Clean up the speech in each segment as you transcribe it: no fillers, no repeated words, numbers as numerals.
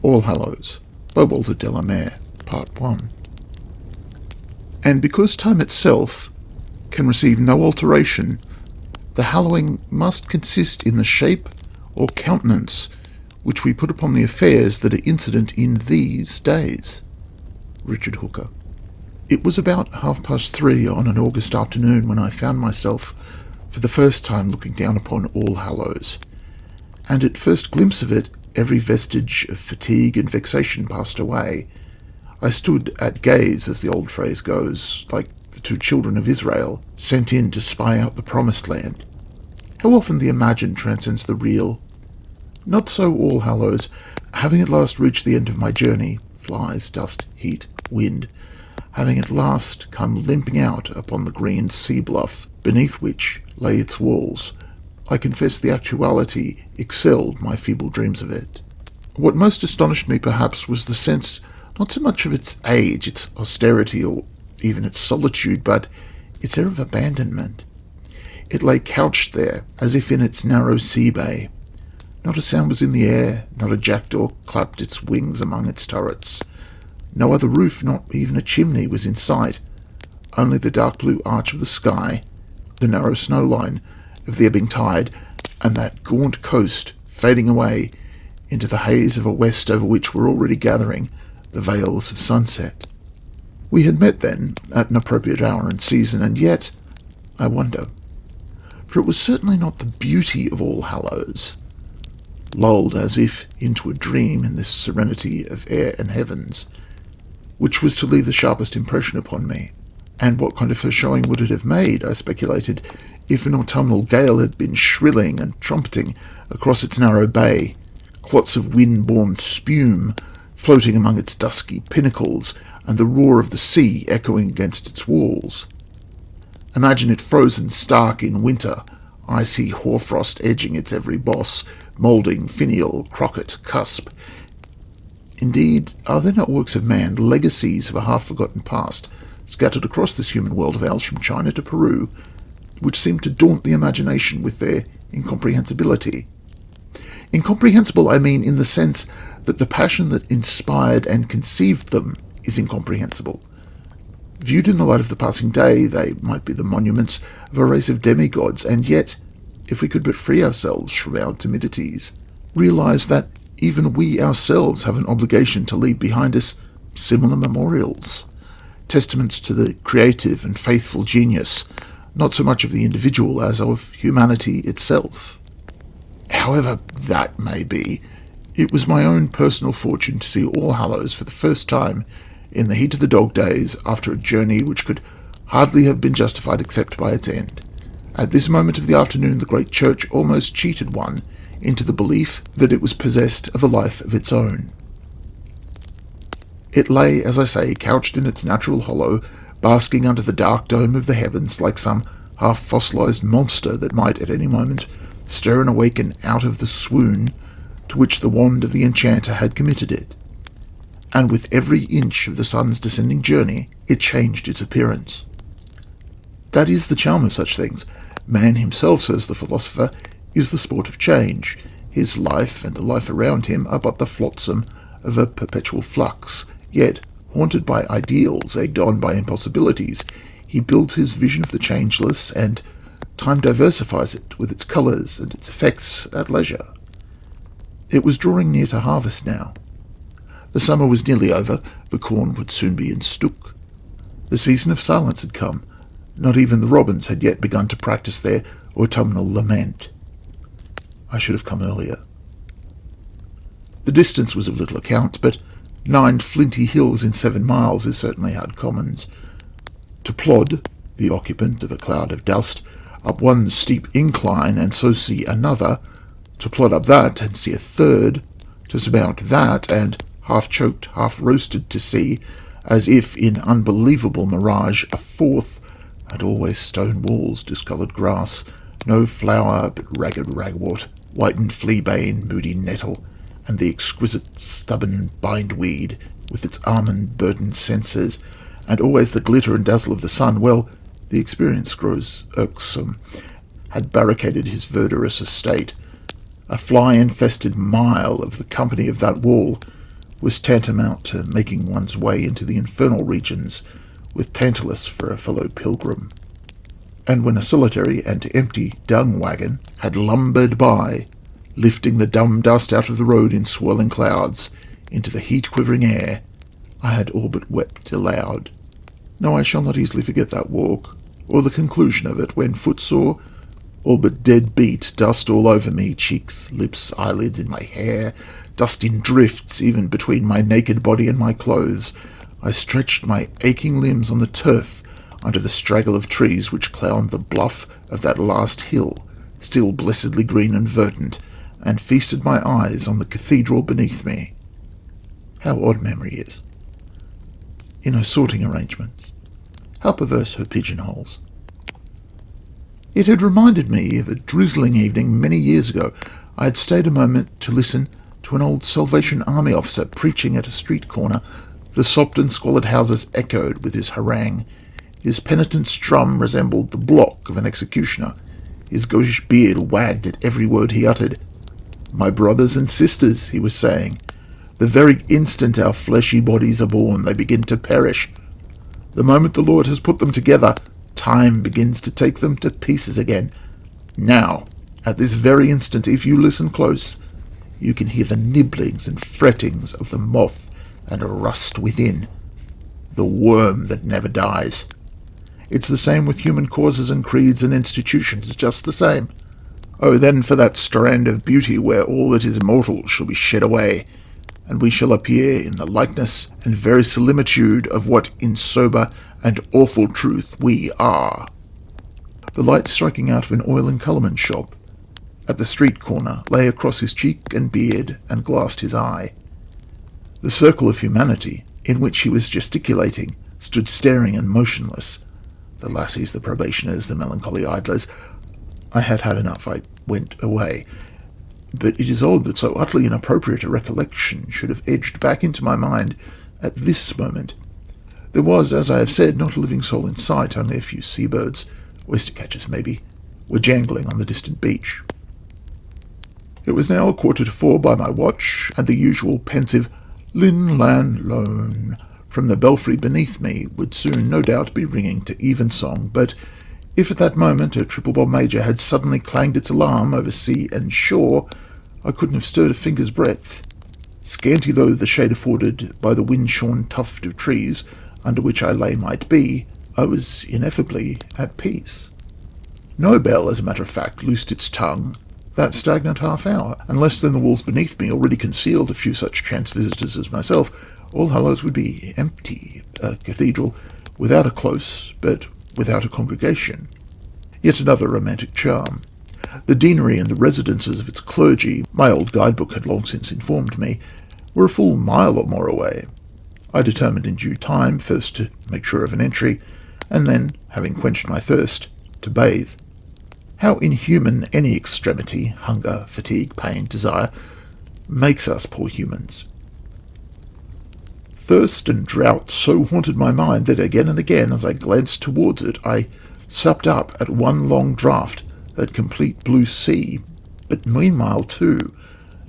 All Hallows by Walter Delamere, Part 1. And because time itself can receive no alteration, the hallowing must consist in the shape or countenance which we put upon the affairs that are incident in these days. Richard Hooker. It was about 3:30 on an August afternoon when I found myself for the first time looking down upon All Hallows, and at first glimpse of it every vestige of fatigue and vexation passed away. I stood at gaze, as the old phrase goes, like the two children of Israel, sent in to spy out the promised land. How often the imagined transcends the real. Not so All Hallows. Having at last reached the end of my journey, flies, dust, heat, wind, having at last come limping out upon the green sea bluff beneath which lay its walls, I confess the actuality excelled my feeble dreams of it. What most astonished me, perhaps, was the sense, not so much of its age, its austerity, or even its solitude, but its air of abandonment. It lay couched there, as if in its narrow sea bay. Not a sound was in the air, not a jackdaw clapped its wings among its turrets. No other roof, not even a chimney, was in sight, only the dark blue arch of the sky, the narrow snow line of the ebbing tide, and that gaunt coast fading away into the haze of a west over which were already gathering the veils of sunset. We had met then, at an appropriate hour and season, and yet, I wonder, for it was certainly not the beauty of All Hallows, lulled as if into a dream in this serenity of air and heavens, which was to leave the sharpest impression upon me. And what kind of a showing would it have made, I speculated, if an autumnal gale had been shrilling and trumpeting across its narrow bay, clots of wind-borne spume floating among its dusky pinnacles, and the roar of the sea echoing against its walls. Imagine it frozen stark in winter, icy hoarfrost edging its every boss, moulding, finial, crocket, cusp. Indeed, are there not works of man, legacies of a half-forgotten past, scattered across this human world of ours from China to Peru, which seem to daunt the imagination with their incomprehensibility? Incomprehensible, I mean, in the sense that the passion that inspired and conceived them is incomprehensible. Viewed in the light of the passing day, they might be the monuments of a race of demigods, and yet, if we could but free ourselves from our timidities, realize that even we ourselves have an obligation to leave behind us similar memorials, testaments to the creative and faithful genius, not so much of the individual as of humanity itself. However that may be, it was my own personal fortune to see All Hallows for the first time in the heat of the dog days, after a journey which could hardly have been justified except by its end. At this moment of the afternoon the great church almost cheated one into the belief that it was possessed of a life of its own. It lay, as I say, couched in its natural hollow, basking under the dark dome of the heavens like some half-fossilized monster that might at any moment stir and awaken out of the swoon to which the wand of the enchanter had committed it. And with every inch of the sun's descending journey, it changed its appearance. That is the charm of such things. Man himself, says the philosopher, is the sport of change. His life and the life around him are but the flotsam of a perpetual flux, yet, haunted by ideals, egged on by impossibilities, he builds his vision of the changeless, and time diversifies it with its colours and its effects at leisure. It was drawing near to harvest now. The summer was nearly over, the corn would soon be in stook. The season of silence had come. Not even the robins had yet begun to practise their autumnal lament. I should have come earlier. The distance was of little account, but 9 flinty hills in 7 miles is certainly hard commons. To plod, the occupant of a cloud of dust, up one steep incline and so see another, to plod up that and see a third, to surmount that and, half-choked, half-roasted to see, as if in unbelievable mirage, a fourth, and always stone walls, discoloured grass, no flower but ragged ragwort, whitened fleabane, moody nettle, and the exquisite stubborn bindweed, with its almond-burdened censers, and always the glitter and dazzle of the sun, well, the experience grows irksome, had barricaded his verdurous estate, a fly-infested mile of the company of that wall, was tantamount to making one's way into the infernal regions with Tantalus for a fellow pilgrim. And when a solitary and empty dung wagon had lumbered by, lifting the dumb dust out of the road in swirling clouds into the heat-quivering air, I had all but wept aloud. No, I shall not easily forget that walk, or the conclusion of it, when footsore, all but dead beat, dust all over me, cheeks, lips, eyelids, in my hair, dust in drifts even between my naked body and my clothes, I stretched my aching limbs on the turf under the straggle of trees which crowned the bluff of that last hill, still blessedly green and verdant, and feasted my eyes on the cathedral beneath me. How odd memory is, in her sorting arrangements. How perverse her pigeonholes. It had reminded me of a drizzling evening many years ago. I had stayed a moment to listen to an old Salvation Army officer preaching at a street corner. The sopped and squalid houses echoed with his harangue. His penitent's drum resembled the block of an executioner. His goatish beard wagged at every word he uttered. "My brothers and sisters," he was saying, "the very instant our fleshy bodies are born, they begin to perish. The moment the Lord has put them together, time begins to take them to pieces again. Now, at this very instant, if you listen close, you can hear the nibblings and frettings of the moth and rust within, the worm that never dies. It's the same with human causes and creeds and institutions, just the same. Oh, then for that strand of beauty where all that is immortal shall be shed away, and we shall appear in the likeness and verisimilitude of what in sober and awful truth we are." The light striking out of an oil and colourman's shop at the street corner lay across his cheek and beard and glassed his eye. The circle of humanity, in which he was gesticulating, stood staring and motionless. The lassies, the probationers, the melancholy idlers. I had had enough. I went away. But it is odd that so utterly inappropriate a recollection should have edged back into my mind at this moment. There was, as I have said, not a living soul in sight. Only a few seabirds, oyster-catchers maybe, were jangling on the distant beach. It was now 4:15 by my watch, and the usual pensive "Lin Lan Lone" from the belfry beneath me would soon no doubt be ringing to evensong, but if at that moment a triple bob major had suddenly clanged its alarm over sea and shore, I couldn't have stirred a finger's breadth. Scanty though the shade afforded by the wind-shorn tuft of trees under which I lay might be, I was ineffably at peace. No bell, as a matter of fact, loosed its tongue that stagnant half-hour, and less than the walls beneath me already concealed a few such chance visitors as myself. All Hallows would be empty, a cathedral without a close, but without a congregation. Yet another romantic charm. The deanery and the residences of its clergy, my old guidebook had long since informed me, were a full mile or more away. I determined in due time first to make sure of an entry, and then, having quenched my thirst, to bathe. How inhuman any extremity, hunger, fatigue, pain, desire, makes us poor humans. Thirst and drought so haunted my mind that again and again, as I glanced towards it, I supped up at one long draught that complete blue sea. But meanwhile, too,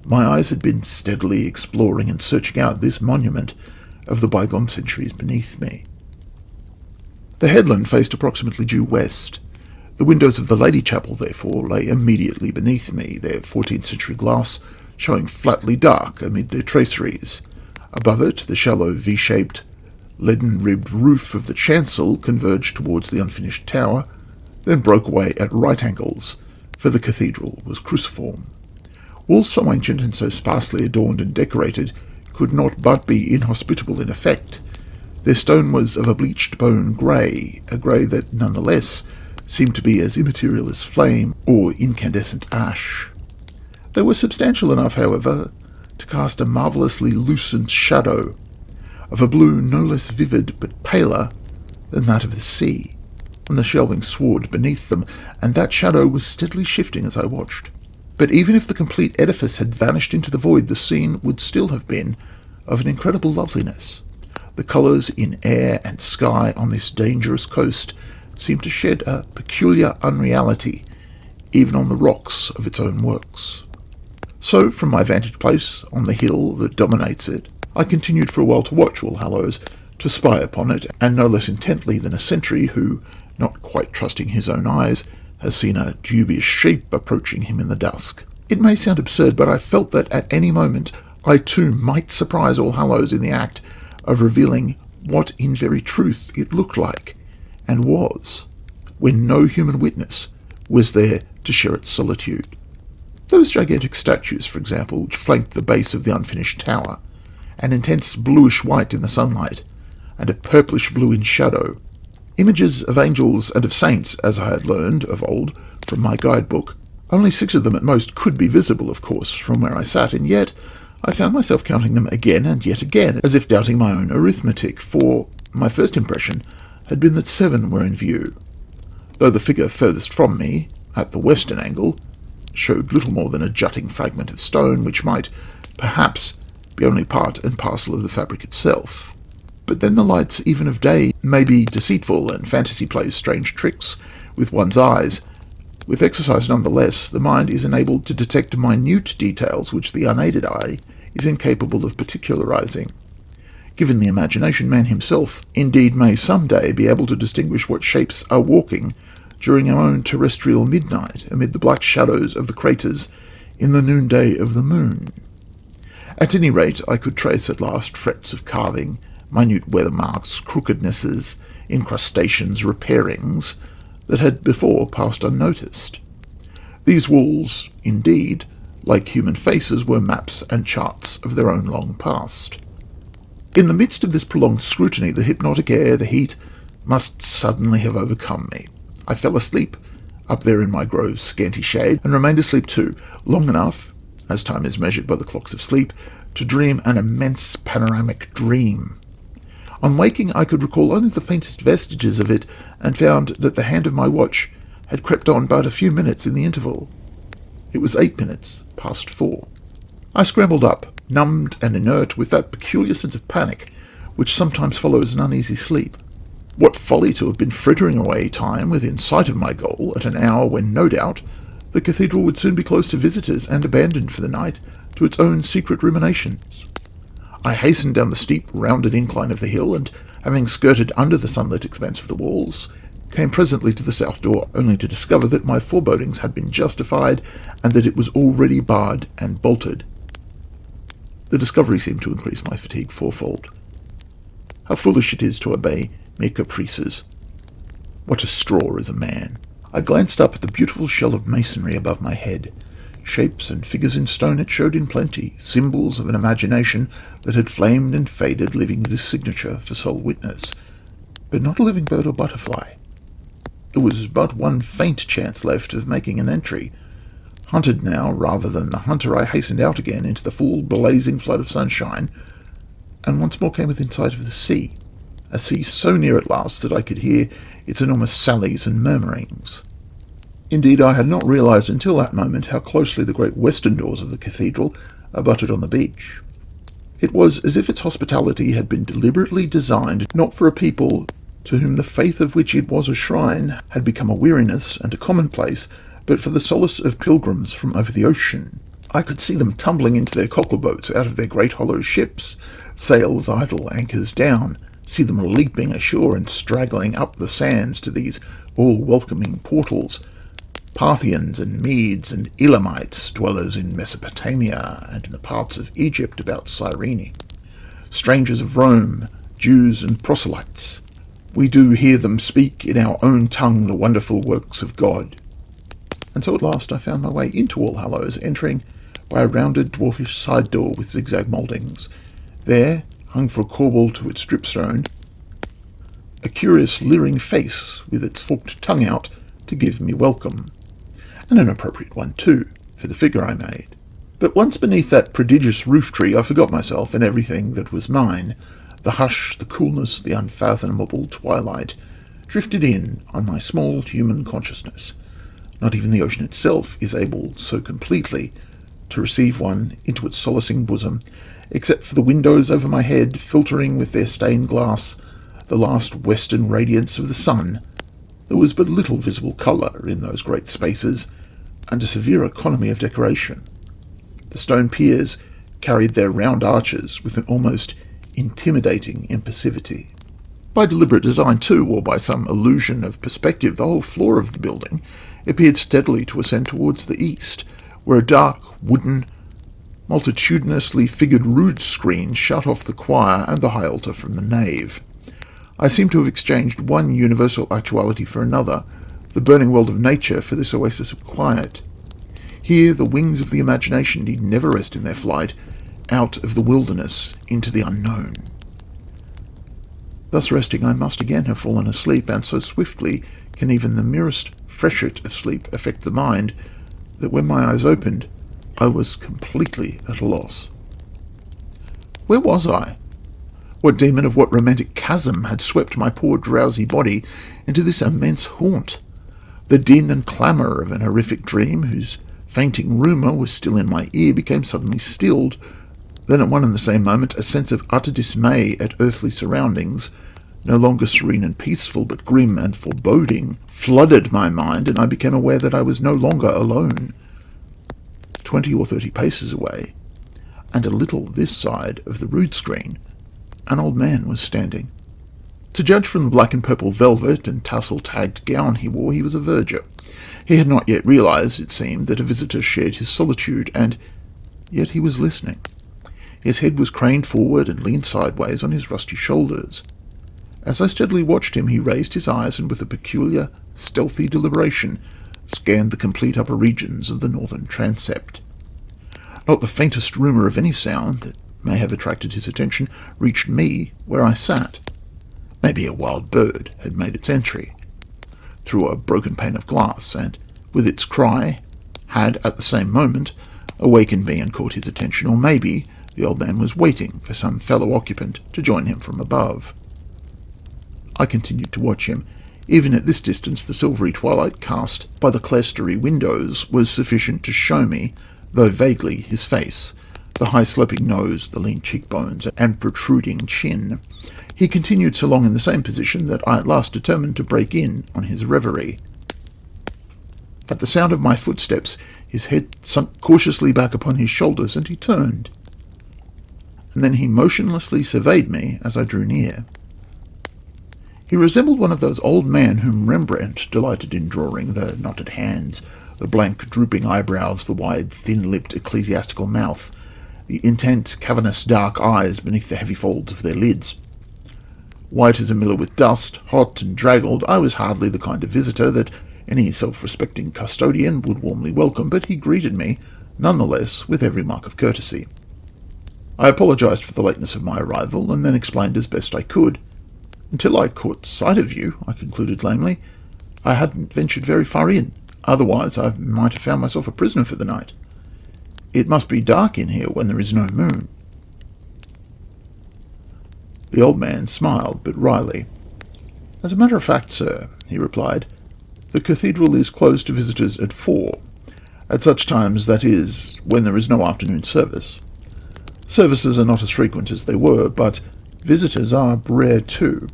my eyes had been steadily exploring and searching out this monument of the bygone centuries beneath me. The headland faced approximately due west. The windows of the Lady Chapel, therefore, lay immediately beneath me, their 14th-century glass showing flatly dark amid their traceries. Above it, the shallow V-shaped, leaden-ribbed roof of the chancel converged towards the unfinished tower, then broke away at right angles, for the cathedral was cruciform. Walls so ancient and so sparsely adorned and decorated could not but be inhospitable in effect. Their stone was of a bleached bone grey, a grey that nonetheless seemed to be as immaterial as flame or incandescent ash. They were substantial enough, however, to cast a marvellously lucent shadow, of a blue no less vivid but paler than that of the sea, on the shelving sward beneath them, and that shadow was steadily shifting as I watched. But even if the complete edifice had vanished into the void, the scene would still have been of an incredible loveliness. The colours in air and sky on this dangerous coast seemed to shed a peculiar unreality, even on the rocks of its own works. So, from my vantage place on the hill that dominates it, I continued for a while to watch All Hallows, to spy upon it, and no less intently than a sentry who, not quite trusting his own eyes, has seen a dubious shape approaching him in the dusk. It may sound absurd, but I felt that at any moment I too might surprise All Hallows in the act of revealing what in very truth it looked like, and was, when no human witness was there to share its solitude. Those gigantic statues, for example, which flanked the base of the unfinished tower, an intense bluish white in the sunlight, and a purplish blue in shadow. Images of angels and of saints, as I had learned of old from my guidebook. Only 6 of them at most could be visible, of course, from where I sat, and yet I found myself counting them again and yet again, as if doubting my own arithmetic, for my first impression had been that 7 were in view, though the figure furthest from me, at the western angle, showed little more than a jutting fragment of stone, which might, perhaps, be only part and parcel of the fabric itself. But then the lights even of day may be deceitful, and fantasy plays strange tricks with one's eyes. With exercise nonetheless, the mind is enabled to detect minute details which the unaided eye is incapable of particularizing. Given the imagination, man himself indeed may some day be able to distinguish what shapes are walking during our own terrestrial midnight amid the black shadows of the craters in the noonday of the moon. At any rate, I could trace at last frets of carving, minute weather marks, crookednesses, incrustations, repairings, that had before passed unnoticed. These walls, indeed, like human faces, were maps and charts of their own long past. In the midst of this prolonged scrutiny, the hypnotic air, the heat, must suddenly have overcome me. I fell asleep, up there in my grove's scanty shade, and remained asleep too, long enough, as time is measured by the clocks of sleep, to dream an immense panoramic dream. On waking, I could recall only the faintest vestiges of it, and found that the hand of my watch had crept on but a few minutes in the interval. It was 8 minutes past 4. I scrambled up, numbed and inert, with that peculiar sense of panic which sometimes follows an uneasy sleep. What folly to have been frittering away time within sight of my goal at an hour when, no doubt, the cathedral would soon be closed to visitors and abandoned for the night to its own secret ruminations. I hastened down the steep, rounded incline of the hill, and, having skirted under the sunlit expanse of the walls, came presently to the south door, only to discover that my forebodings had been justified, and that it was already barred and bolted. The discovery seemed to increase my fatigue fourfold. How foolish it is to obey mere caprices. What a straw is a man! I glanced up at the beautiful shell of masonry above my head. Shapes and figures in stone it showed in plenty, symbols of an imagination that had flamed and faded, leaving this signature for sole witness. But not a living bird or butterfly. There was but one faint chance left of making an entry. Hunted now, rather than the hunter, I hastened out again into the full, blazing flood of sunshine, and once more came within sight of the sea, a sea so near at last that I could hear its enormous sallies and murmurings. Indeed, I had not realized until that moment how closely the great western doors of the cathedral abutted on the beach. It was as if its hospitality had been deliberately designed not for a people to whom the faith of which it was a shrine had become a weariness and a commonplace, but for the solace of pilgrims from over the ocean. I could see them tumbling into their cockle-boats out of their great hollow ships, sails idle, anchors down, see them leaping ashore and straggling up the sands to these all-welcoming portals, Parthians and Medes and Elamites, dwellers in Mesopotamia and in the parts of Egypt about Cyrene, strangers of Rome, Jews and proselytes. We do hear them speak in our own tongue the wonderful works of God. And so at last I found my way into All Hallows, entering by a rounded dwarfish side door with zigzag mouldings. There, hung for a corbel to its dripstone, a curious leering face with its forked tongue out to give me welcome, and an appropriate one too, for the figure I made. But once beneath that prodigious roof-tree I forgot myself and everything that was mine. The hush, the coolness, the unfathomable twilight drifted in on my small human consciousness. Not even the ocean itself is able so completely to receive one into its solacing bosom, except for the windows over my head filtering with their stained glass the last western radiance of the sun. There was but little visible colour in those great spaces, and a severe economy of decoration. The stone piers, carried their round arches with an almost intimidating impassivity. By deliberate design too, or by some illusion of perspective, the whole floor of the building appeared steadily to ascend towards the east, where a dark, wooden, multitudinously figured rood screen shut off the choir and the high altar from the nave. I seemed to have exchanged one universal actuality for another, the burning world of nature for this oasis of quiet. Here the wings of the imagination need never rest in their flight, out of the wilderness into the unknown. Thus resting, I must again have fallen asleep, and so swiftly can even the merest freshet of sleep affect the mind, that when my eyes opened, I was completely at a loss. Where was I? What demon of what romantic chasm had swept my poor drowsy body into this immense haunt? The din and clamour of an horrific dream, whose fainting rumour was still in my ear, became suddenly stilled. Then at one and the same moment, a sense of utter dismay at earthly surroundings, no longer serene and peaceful, but grim and foreboding, flooded my mind, and I became aware that I was no longer alone. 20 or 30 paces away, and a little this side of the rood screen, an old man was standing. To judge from the black and purple velvet and tassel-tagged gown he wore, he was a verger. He had not yet realized, it seemed, that a visitor shared his solitude, and yet he was listening. His head was craned forward and leaned sideways on his rusty shoulders. As I steadily watched him, he raised his eyes and with a peculiar, stealthy deliberation scanned the complete upper regions of the northern transept. Not the faintest rumour of any sound that may have attracted his attention reached me where I sat. Maybe a wild bird had made its entry through a broken pane of glass, and with its cry had at the same moment awakened me and caught his attention, or maybe the old man was waiting for some fellow occupant to join him from above. I continued to watch him. Even at this distance, the silvery twilight cast by the clerestory windows was sufficient to show me, though vaguely, his face, the high-sloping nose, the lean cheekbones, and protruding chin. He continued so long in the same position that I at last determined to break in on his reverie. At the sound of my footsteps, his head sunk cautiously back upon his shoulders, and he turned. And then he motionlessly surveyed me as I drew near. He resembled one of those old men whom Rembrandt delighted in drawing, the knotted hands, the blank, drooping eyebrows, the wide, thin-lipped ecclesiastical mouth, the intent, cavernous, dark eyes beneath the heavy folds of their lids. White as a miller with dust, hot and draggled, I was hardly the kind of visitor that any self-respecting custodian would warmly welcome, but he greeted me, nonetheless, with every mark of courtesy. I apologized for the lateness of my arrival, and then explained as best I could. Until I caught sight of you, I concluded lamely, I hadn't ventured very far in. Otherwise, I might have found myself a prisoner for the night. It must be dark in here when there is no moon. The old man smiled, but wryly. As a matter of fact, sir, he replied, the cathedral is closed to visitors at 4, at such times, that is, when there is no afternoon service. Services are not as frequent as they were, but visitors are rare too.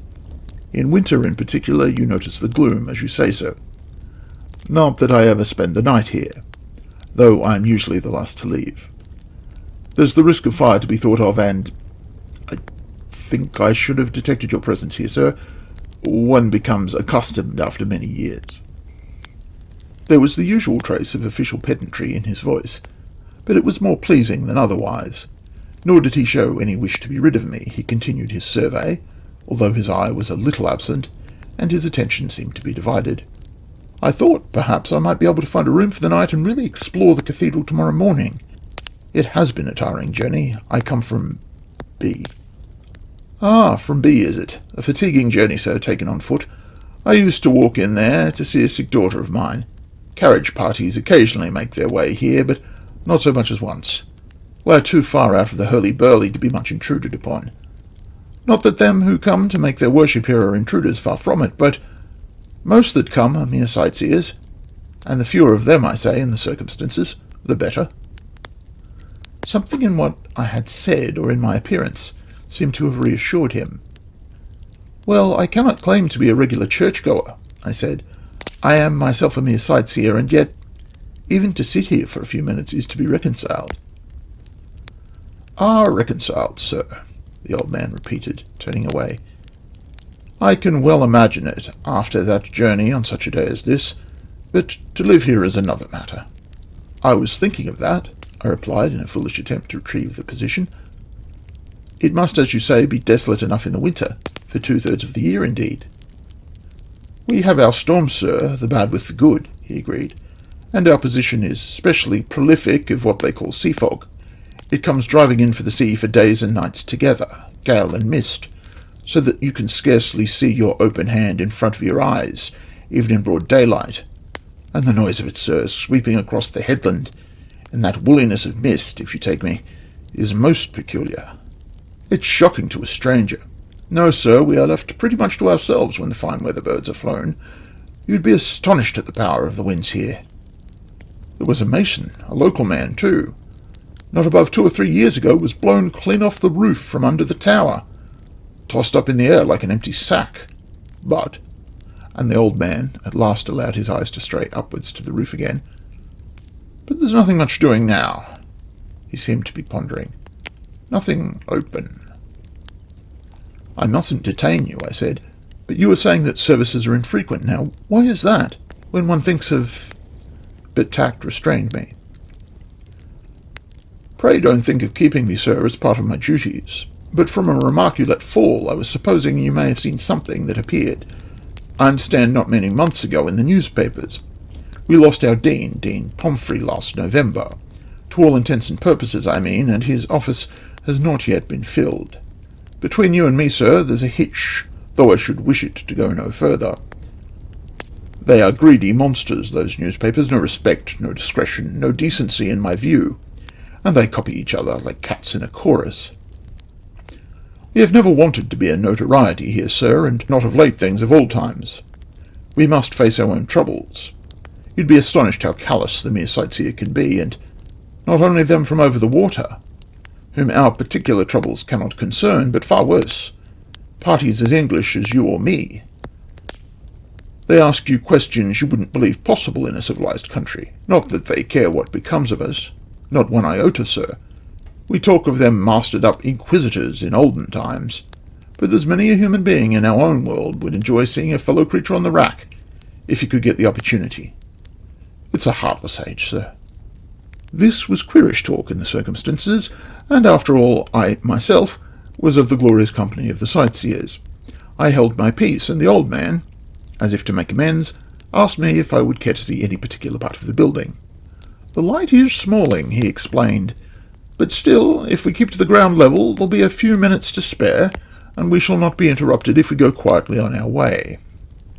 In winter, in particular, you notice the gloom, as you say so. Not that I ever spend the night here, though I am usually the last to leave. There's the risk of fire to be thought of, and I think I should have detected your presence here, sir. One becomes accustomed after many years. There was the usual trace of official pedantry in his voice, but it was more pleasing than otherwise. Nor did he show any wish to be rid of me. He continued his survey, although his eye was a little absent, and his attention seemed to be divided. I thought perhaps I might be able to find a room for the night and really explore the cathedral tomorrow morning. It has been a tiring journey. I come from B. Ah, from B, is it? A fatiguing journey, sir, taken on foot. I used to walk in there to see a sick daughter of mine. Carriage parties occasionally make their way here, but not so much as once. We're too far out of the hurly-burly to be much intruded upon. Not that them who come to make their worship here are intruders, far from it, but most that come are mere sightseers, and the fewer of them, I say, in the circumstances, the better. Something in what I had said, or in my appearance, seemed to have reassured him. Well, I cannot claim to be a regular churchgoer, I said. I am myself a mere sightseer, and yet even to sit here for a few minutes is to be reconciled. "Are reconciled, sir," the old man repeated, turning away. "I can well imagine it, after that journey on such a day as this, but to live here is another matter." "I was thinking of that," I replied in a foolish attempt to retrieve the position. "It must, as you say, be desolate enough in the winter, for 2/3 of the year indeed." "We have our storms, sir, the bad with the good," he agreed, "and our position is specially prolific of what they call sea fog. It comes driving in for the sea for days and nights together, gale and mist, so that you can scarcely see your open hand in front of your eyes, even in broad daylight. And the noise of it, sir, sweeping across the headland, in that woolliness of mist, if you take me, is most peculiar. It's shocking to a stranger. No, sir, we are left pretty much to ourselves when the fine weather birds are flown. You'd be astonished at the power of the winds here. There was a mason, a local man, too. Not above 2 or 3 years ago was blown clean off the roof from under the tower, tossed up in the air like an empty sack. But," and the old man at last allowed his eyes to stray upwards to the roof again, "but there's nothing much doing now." He seemed to be pondering. "Nothing open." "I mustn't detain you," I said, "but you were saying that services are infrequent now. Why is that, when one thinks of—" But tact restrained me. "Pray don't think of keeping me, sir, as part of my duties. But from a remark you let fall, I was supposing you may have seen something that appeared, I understand, not many months ago in the newspapers. We lost our Dean, Dean Pomfrey, last November. To all intents and purposes, I mean, and his office has not yet been filled. Between you and me, sir, there's a hitch, though I should wish it to go no further. They are greedy monsters, those newspapers, no respect, no discretion, no decency in my view, and they copy each other like cats in a chorus. We have never wanted to be a notoriety here, sir, and not of late things of old times. We must face our own troubles. You'd be astonished how callous the mere sightseer can be, and not only them from over the water, whom our particular troubles cannot concern, but far worse, parties as English as you or me. They ask you questions you wouldn't believe possible in a civilized country. Not that they care what becomes of us. Not one iota, sir. We talk of them mastered-up inquisitors in olden times, but there's many a human being in our own world would enjoy seeing a fellow creature on the rack, if he could get the opportunity. It's a heartless age, sir." This was queerish talk in the circumstances, and after all, I, myself, was of the glorious company of the sightseers. I held my peace, and the old man, as if to make amends, asked me if I would care to see any particular part of the building. "The light is smalling," he explained, "but still, if we keep to the ground level, there'll be a few minutes to spare, and we shall not be interrupted if we go quietly on our way."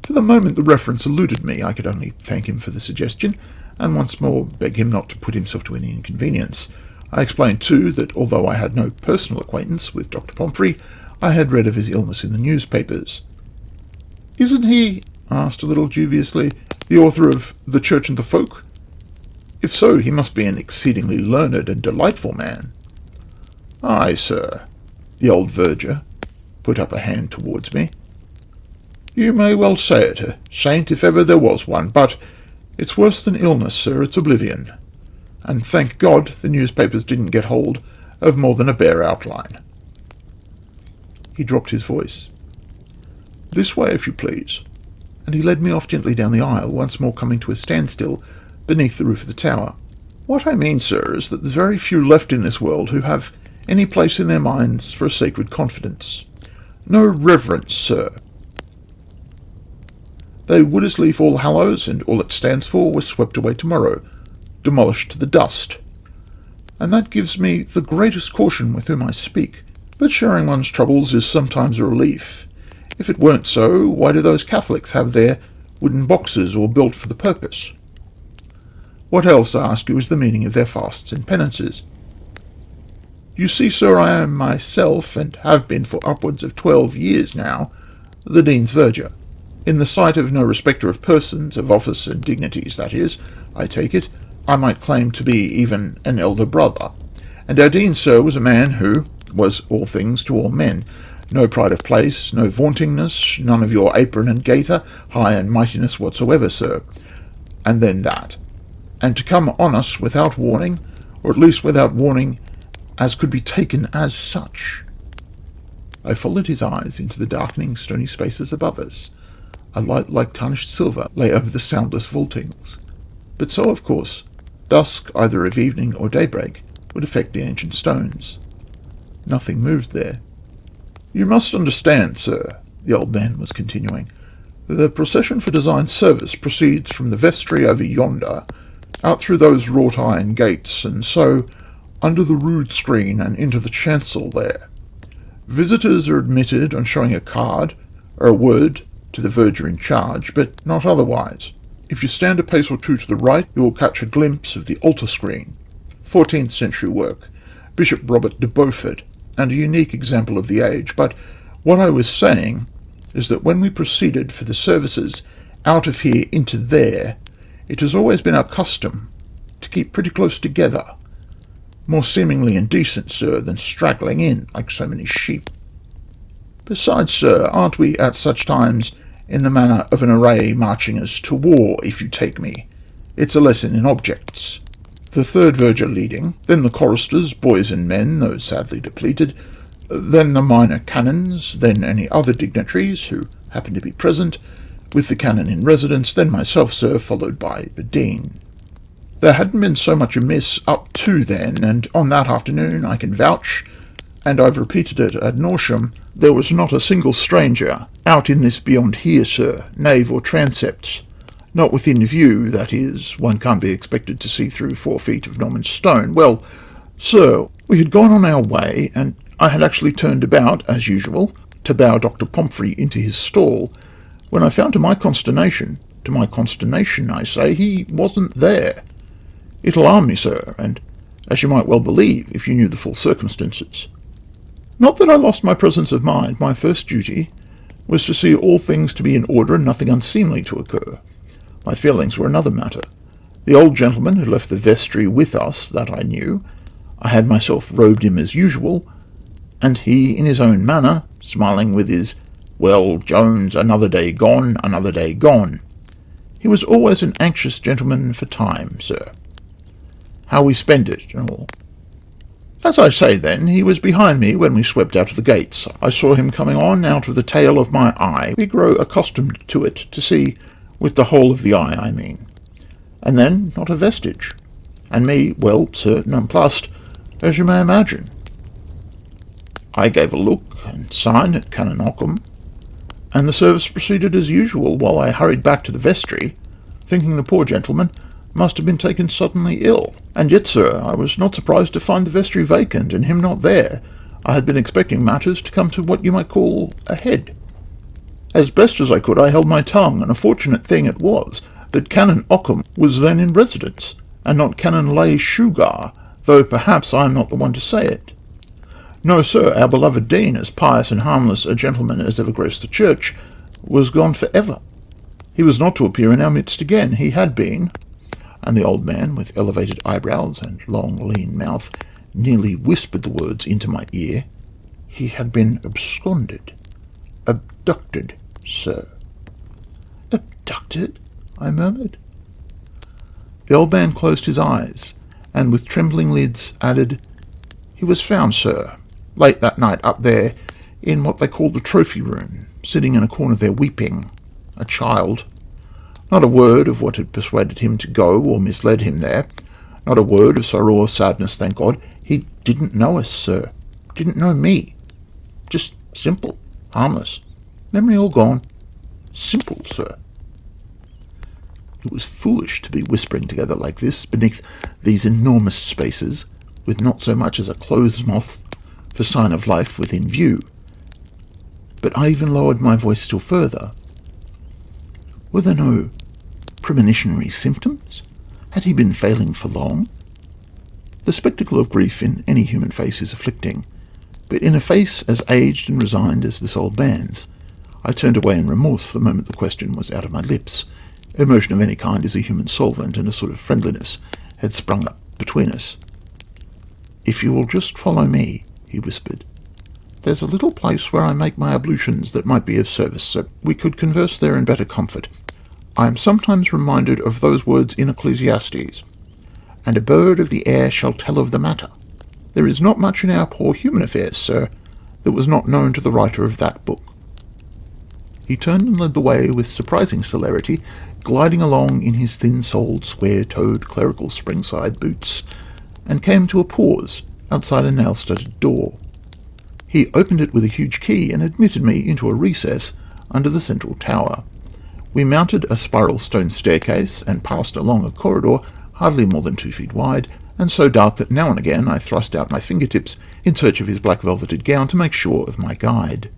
For the moment the reference eluded me. I could only thank him for the suggestion, and once more beg him not to put himself to any inconvenience. I explained, too, that although I had no personal acquaintance with Dr. Pomfrey, I had read of his illness in the newspapers. "Isn't he," I asked a little dubiously, "the author of The Church and the Folk? If so, he must be an exceedingly learned and delightful man." "Aye, sir." The old verger put up a hand towards me. "You may well say it, a saint if ever there was one, but it's worse than illness, sir, it's oblivion. And thank God the newspapers didn't get hold of more than a bare outline." He dropped his voice. "This way, if you please," and he led me off gently down the aisle, once more coming to a standstill beneath the roof of the tower. "What I mean, sir, is that there's very few left in this world who have any place in their minds for a sacred confidence. No reverence, sir. They would as lief All Hallows and all it stands for were swept away tomorrow, demolished to the dust. And that gives me the greatest caution with whom I speak. But sharing one's troubles is sometimes a relief. If it weren't so, why do those Catholics have their wooden boxes all built for the purpose? What else, I ask you, is the meaning of their fasts and penances? You see, sir, I am myself, and have been for upwards of 12 years now, the Dean's verger. In the sight of no respecter of persons, of office and dignities, that is, I take it, I might claim to be even an elder brother. And our Dean, sir, was a man who was all things to all men. No pride of place, no vauntingness, none of your apron and gaiter, high and mightiness whatsoever, sir. And then that. And to come on us without warning, or at least without warning as could be taken as such. I followed his eyes into the darkening stony spaces above us. A light like tarnished silver lay over the soundless vaultings. But so, of course, dusk, either of evening or daybreak, would affect the ancient stones. Nothing moved there. "You must understand, sir," the old man was continuing, "the procession for design service proceeds from the vestry over yonder, out through those wrought iron gates, and so under the rood screen and into the chancel there. Visitors are admitted on showing a card or a word to the verger in charge, but not otherwise. If you stand a pace or two to the right, you will catch a glimpse of the altar screen, 14th century work, Bishop Robert de Beaufort, and a unique example of the age. But what I was saying is that when we proceeded for the services out of here into there, it has always been our custom to keep pretty close together, more seemingly indecent, sir, than straggling in like so many sheep. Besides, sir, aren't we at such times in the manner of an array marching us to war, if you take me? It's a lesson in objects. The third verger leading, then the choristers, boys and men, though sadly depleted, then the minor canons, then any other dignitaries who happen to be present, with the canon in residence, then myself, sir, followed by the dean. There hadn't been so much amiss up to then, and on that afternoon I can vouch, and I've repeated it ad nauseam, there was not a single stranger out in this beyond here, sir, nave or transepts. Not within view, that is. One can't be expected to see through 4 feet of Norman stone. Well, sir, we had gone on our way, and I had actually turned about, as usual, to bow Dr. Pomfrey into his stall, when I found to my consternation, I say, he wasn't there. It alarmed me, sir, and as you might well believe if you knew the full circumstances. Not that I lost my presence of mind. My first duty was to see all things to be in order and nothing unseemly to occur. My feelings were another matter. The old gentleman had left the vestry with us, that I knew. I had myself robed him as usual, and he, in his own manner, smiling with his, "Well, Jones, another day gone, another day gone." He was always an anxious gentleman for time, sir. How we spend it, and all. As I say, then, he was behind me when we swept out of the gates. I saw him coming on out of the tail of my eye. We grow accustomed to it, to see with the whole of the eye, I mean. And then not a vestige. And me, well, sir, nonplussed, as you may imagine. I gave a look and sign at Canon Ockham, and the service proceeded as usual, while I hurried back to the vestry, thinking the poor gentleman must have been taken suddenly ill. And yet, sir, I was not surprised to find the vestry vacant, and him not there. I had been expecting matters to come to what you might call a head. As best as I could, I held my tongue, and a fortunate thing it was that Canon Ockham was then in residence, and not Canon Lay Shugar, though perhaps I am not the one to say it. No, sir, our beloved dean, as pious and harmless a gentleman as ever graced the church, was gone for ever. He was not to appear in our midst again. He had been, and the old man, with elevated eyebrows and long, lean mouth, nearly whispered the words into my ear, he had been absconded, abducted, sir. Abducted? I murmured. The old man closed his eyes, and with trembling lids added, "He was found, sir, late that night up there, in what they call the trophy room, sitting in a corner there weeping, a child. Not a word of what had persuaded him to go or misled him there. Not a word of sorrow or sadness, thank God. He didn't know us, sir. Didn't know me. Just simple, harmless. Memory all gone. Simple, sir." It was foolish to be whispering together like this, beneath these enormous spaces, with not so much as a clothes moth for sign of life within view. But I even lowered my voice still further. Were there no premonitionary symptoms? Had he been failing for long? The spectacle of grief in any human face is afflicting, but in a face as aged and resigned as this old man's, I turned away in remorse the moment the question was out of my lips. Emotion of any kind is a human solvent, and a sort of friendliness had sprung up between us. "If you will just follow me," he whispered. "There's a little place where I make my ablutions that might be of service, so we could converse there in better comfort. I am sometimes reminded of those words in Ecclesiastes, 'And a bird of the air shall tell of the matter.' There is not much in our poor human affairs, sir, that was not known to the writer of that book." He turned and led the way with surprising celerity, gliding along in his thin-soled, square-toed clerical springside boots, and came to a pause outside a nail-studded door. He opened it with a huge key and admitted me into a recess under the central tower. We mounted a spiral stone staircase and passed along a corridor hardly more than 2 feet wide, and so dark that now and again I thrust out my fingertips in search of his black velveted gown to make sure of my guide.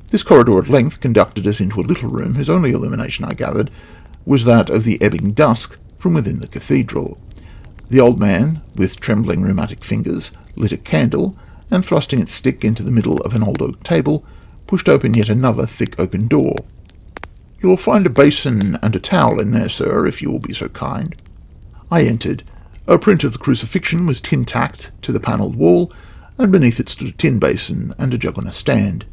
This corridor at length conducted us into a little room whose only illumination, I gathered, was that of the ebbing dusk from within the cathedral. The old man, with trembling rheumatic fingers, lit a candle, and thrusting its stick into the middle of an old oak table, pushed open yet another thick oaken door. "You will find a basin and a towel in there, sir, if you will be so kind." I entered. A print of the crucifixion was tin-tacked to the panelled wall, and beneath it stood a tin basin and a jug on a stand.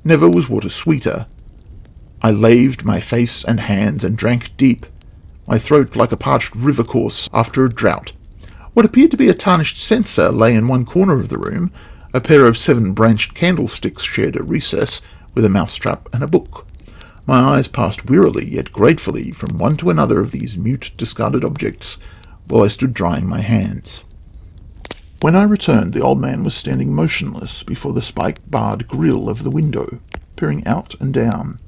Never was water sweeter. I laved my face and hands and drank deep, my throat like a parched river course after a drought. What appeared to be a tarnished censer lay in one corner of the room. A pair of 7-branched candlesticks shared a recess, with a mousetrap and a book. My eyes passed wearily yet gratefully from one to another of these mute, discarded objects, while I stood drying my hands. When I returned, the old man was standing motionless before the spike-barred grille of the window, peering out and down.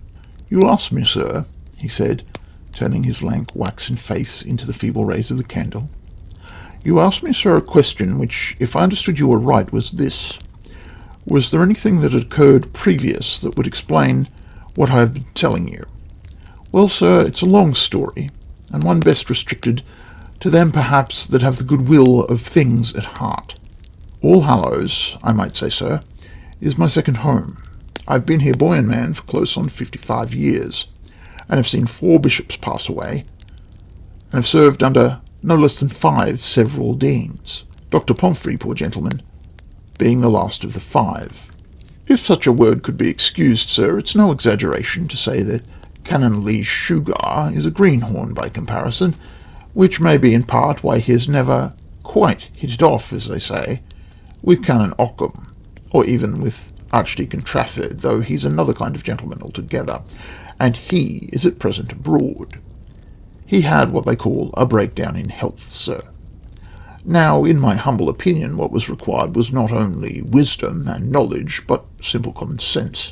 "You asked me, sir," he said, turning his lank, waxen face into the feeble rays of the candle. "You asked me, sir, a question which, if I understood you aright, was this. Was there anything that had occurred previous that would explain what I have been telling you? Well, sir, it's a long story, and one best restricted to them, perhaps, that have the goodwill of things at heart. All Hallows, I might say, sir, is my second home. I've been here boy and man for close on 55 years, and have seen 4 bishops pass away, and have served under no less than 5 several deans, Dr. Pomfrey, poor gentleman, being the last of the 5. If such a word could be excused, sir, it's no exaggeration to say that Canon Lee Shugar is a greenhorn by comparison, which may be in part why he has never quite hit it off, as they say, with Canon Ockham, or even with Archdeacon Trafford, though he's another kind of gentleman altogether, and he is at present abroad. He had what they call a breakdown in health, sir. Now, in my humble opinion, what was required was not only wisdom and knowledge, but simple common sense.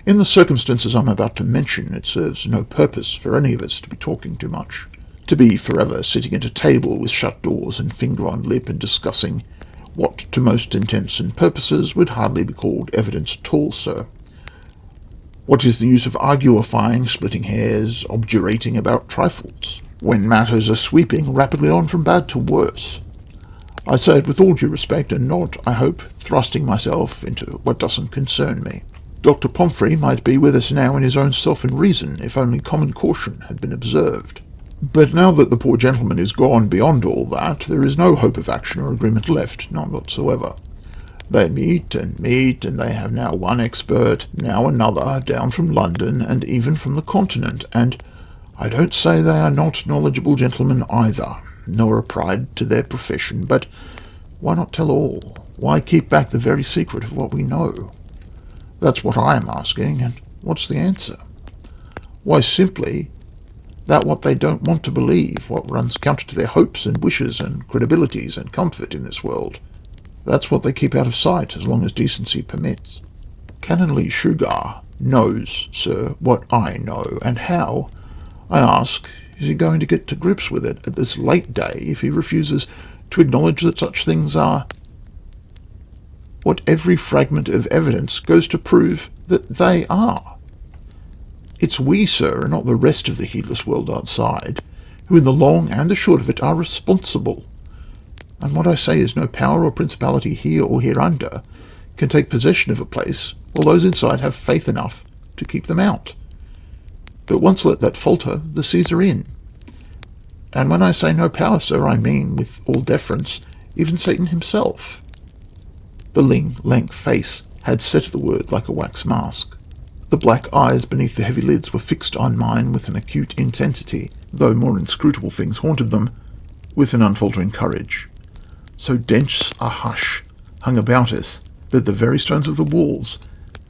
In the circumstances I'm about to mention, it serves no purpose for any of us to be talking too much, to be forever sitting at a table with shut doors and finger on lip and discussing what, to most intents and purposes, would hardly be called evidence at all, sir. What is the use of arguifying, splitting hairs, objurating about trifles, when matters are sweeping rapidly on from bad to worse? I say it with all due respect, and not, I hope, thrusting myself into what doesn't concern me. Dr. Pomfrey might be with us now in his own self and reason, if only common caution had been observed. But now that the poor gentleman is gone beyond all that, there is no hope of action or agreement left, none whatsoever. They meet, and they have now one expert, now another, down from London, and even from the Continent, and I don't say they are not knowledgeable gentlemen either, nor a pride to their profession, but why not tell all? Why keep back the very secret of what we know? That's what I am asking, and what's the answer? Why, simply that what they don't want to believe, what runs counter to their hopes and wishes and credibilities and comfort in this world, that's what they keep out of sight as long as decency permits. Canon Lee Shugar knows, sir, what I know, and how, I ask, is he going to get to grips with it at this late day if he refuses to acknowledge that such things are what every fragment of evidence goes to prove that they are? It's we, sir, and not the rest of the heedless world outside, who in the long and the short of it are responsible. And what I say is no power or principality here or hereunder can take possession of a place while those inside have faith enough to keep them out. But once let that falter, the seas are in. And when I say no power, sir, I mean, with all deference, even Satan himself. The lean, lank face had set the word like a wax mask. The black eyes beneath the heavy lids were fixed on mine with an acute intensity, though more inscrutable things haunted them, with an unfaltering courage. So dense a hush hung about us that the very stones of the walls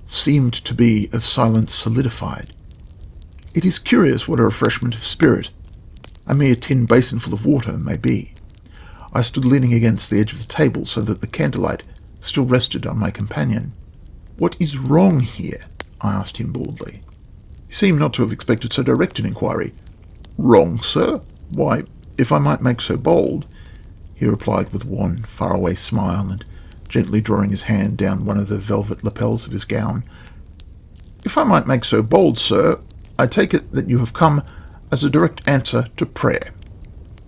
seemed to be of silence solidified. It is curious what a refreshment of spirit a mere tin basin full of water may be. I stood leaning against the edge of the table so that the candlelight still rested on my companion. "What is wrong here?" I asked him baldly. He seemed not to have expected so direct an inquiry. "Wrong, sir? Why, if I might make so bold," he replied with one faraway smile and gently drawing his hand down one of the velvet lapels of his gown. "If I might make so bold, sir, I take it that you have come as a direct answer to prayer."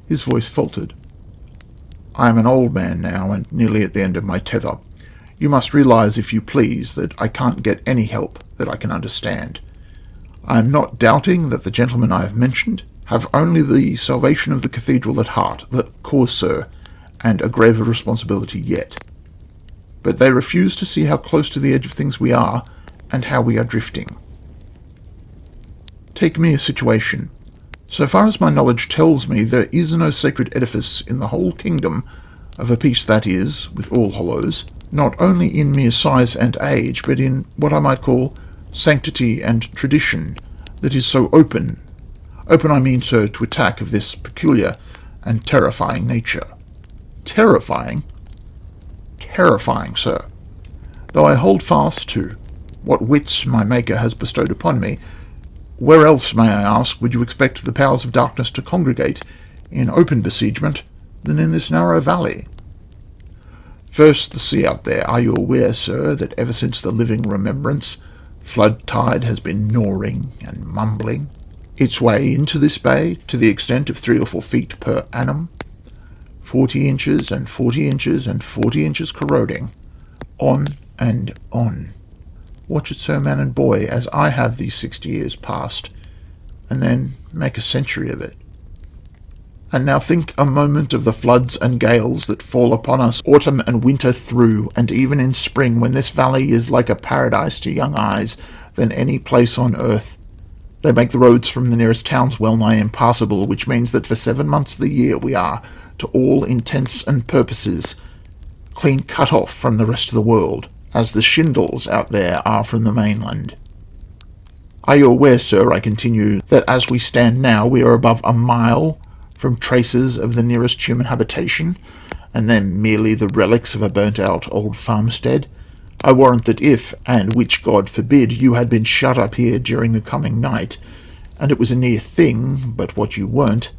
His voice faltered. "I am an old man now, and nearly at the end of my tether. You must realize, if you please, that I can't get any help that I can understand. I am not doubting that the gentlemen I have mentioned have only the salvation of the cathedral at heart, the cause, sir, and a graver responsibility yet. But they refuse to see how close to the edge of things we are, and how we are drifting. Take me a situation. So far as my knowledge tells me, there is no sacred edifice in the whole kingdom of a piece that is, with All Hallows, not only in mere size and age, but in what I might call sanctity and tradition, that is so open I mean, sir, to attack of this peculiar and terrifying nature." "Terrifying?" "Terrifying, sir. Though I hold fast to what wits my Maker has bestowed upon me, where else, may I ask, would you expect the powers of darkness to congregate in open besiegement than in this narrow valley? First, the sea out there. Are you aware, sir, that ever since the living remembrance, flood tide has been gnawing and mumbling its way into this bay to the extent of 3 or 4 feet per annum? 40 inches and 40 inches and 40 inches corroding. On and on. Watch it, sir, man and boy, as I have these 60 years past, and then make a century of it. And now think a moment of the floods and gales that fall upon us autumn and winter through, and even in spring, when this valley is like a paradise to young eyes than any place on earth. They make the roads from the nearest towns well nigh impassable, which means that for 7 months of the year we are, to all intents and purposes, clean cut off from the rest of the world, as the shingles out there are from the mainland. Are you aware, sir, I continue, that as we stand now we are above a mile from traces of the nearest human habitation, and then merely the relics of a burnt-out old farmstead? I warrant that if, and which God forbid, you had been shut up here during the coming night, and it was a near thing, but what you weren't,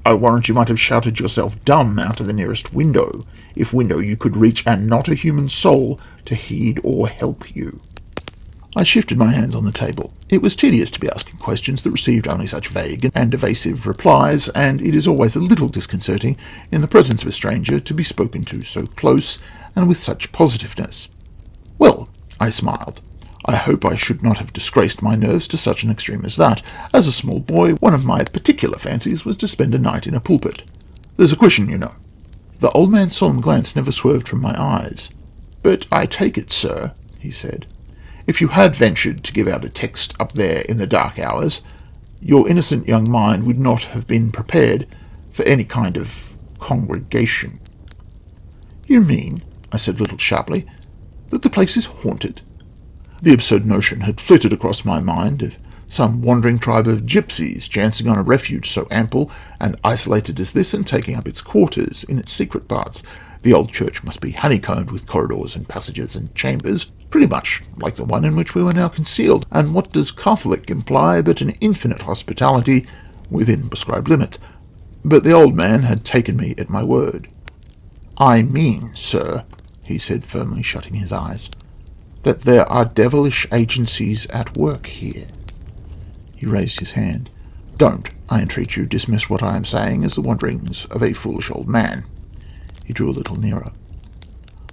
I warrant you might have shouted yourself dumb out of the nearest window, if window you could reach, and not a human soul to heed or help you." I shifted my hands on the table. It was tedious to be asking questions that received only such vague and evasive replies, and it is always a little disconcerting, in the presence of a stranger, to be spoken to so close and with such positiveness. "Well," I smiled, "I hope I should not have disgraced my nerves to such an extreme as that. As a small boy, one of my particular fancies was to spend a night in a pulpit. There's a cushion, you know." The old man's solemn glance never swerved from my eyes. "But I take it, sir," he said, "if you had ventured to give out a text up there in the dark hours, your innocent young mind would not have been prepared for any kind of congregation." "You mean," I said a little sharply, "that the place is haunted?" The absurd notion had flitted across my mind of some wandering tribe of gypsies chancing on a refuge so ample and isolated as this, and taking up its quarters in its secret parts. The old church must be honeycombed with corridors and passages and chambers, pretty much like the one in which we were now concealed, and what does Catholic imply but an infinite hospitality within prescribed limits? But the old man had taken me at my word. "I mean, sir," he said firmly, shutting his eyes, "that there are devilish agencies at work here." He raised his hand. "Don't, I entreat you, dismiss what I am saying as the wanderings of a foolish old man." He drew a little nearer.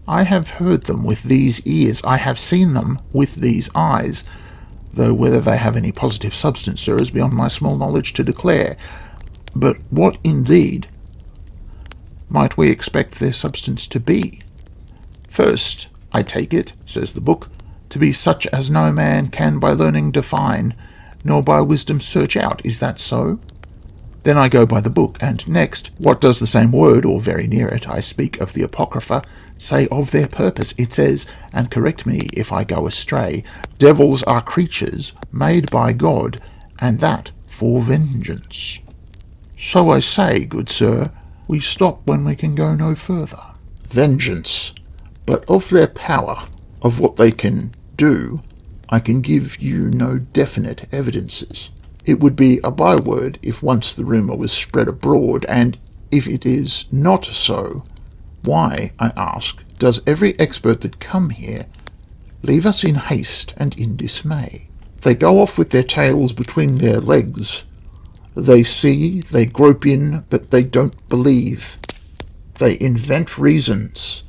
"I have heard them with these ears, I have seen them with these eyes, though whether they have any positive substance, sir, is beyond my small knowledge to declare. But what, indeed, might we expect their substance to be? First, I take it, says the book, to be such as no man can by learning define, nor by wisdom search out. Is that so?" Then I go by the book, and next, what does the same word, or very near it, I speak of the Apocrypha, say of their purpose? It says, and correct me if I go astray, devils are creatures made by God, and that for vengeance. So I say, good sir, we stop when we can go no further. Vengeance, but of their power, of what they can do, I can give you no definite evidences. It would be a byword if once the rumour was spread abroad, and if it is not so, why, I ask, does every expert that come here leave us in haste and in dismay? They go off with their tails between their legs. They see, they grope in, but they don't believe. They invent reasons,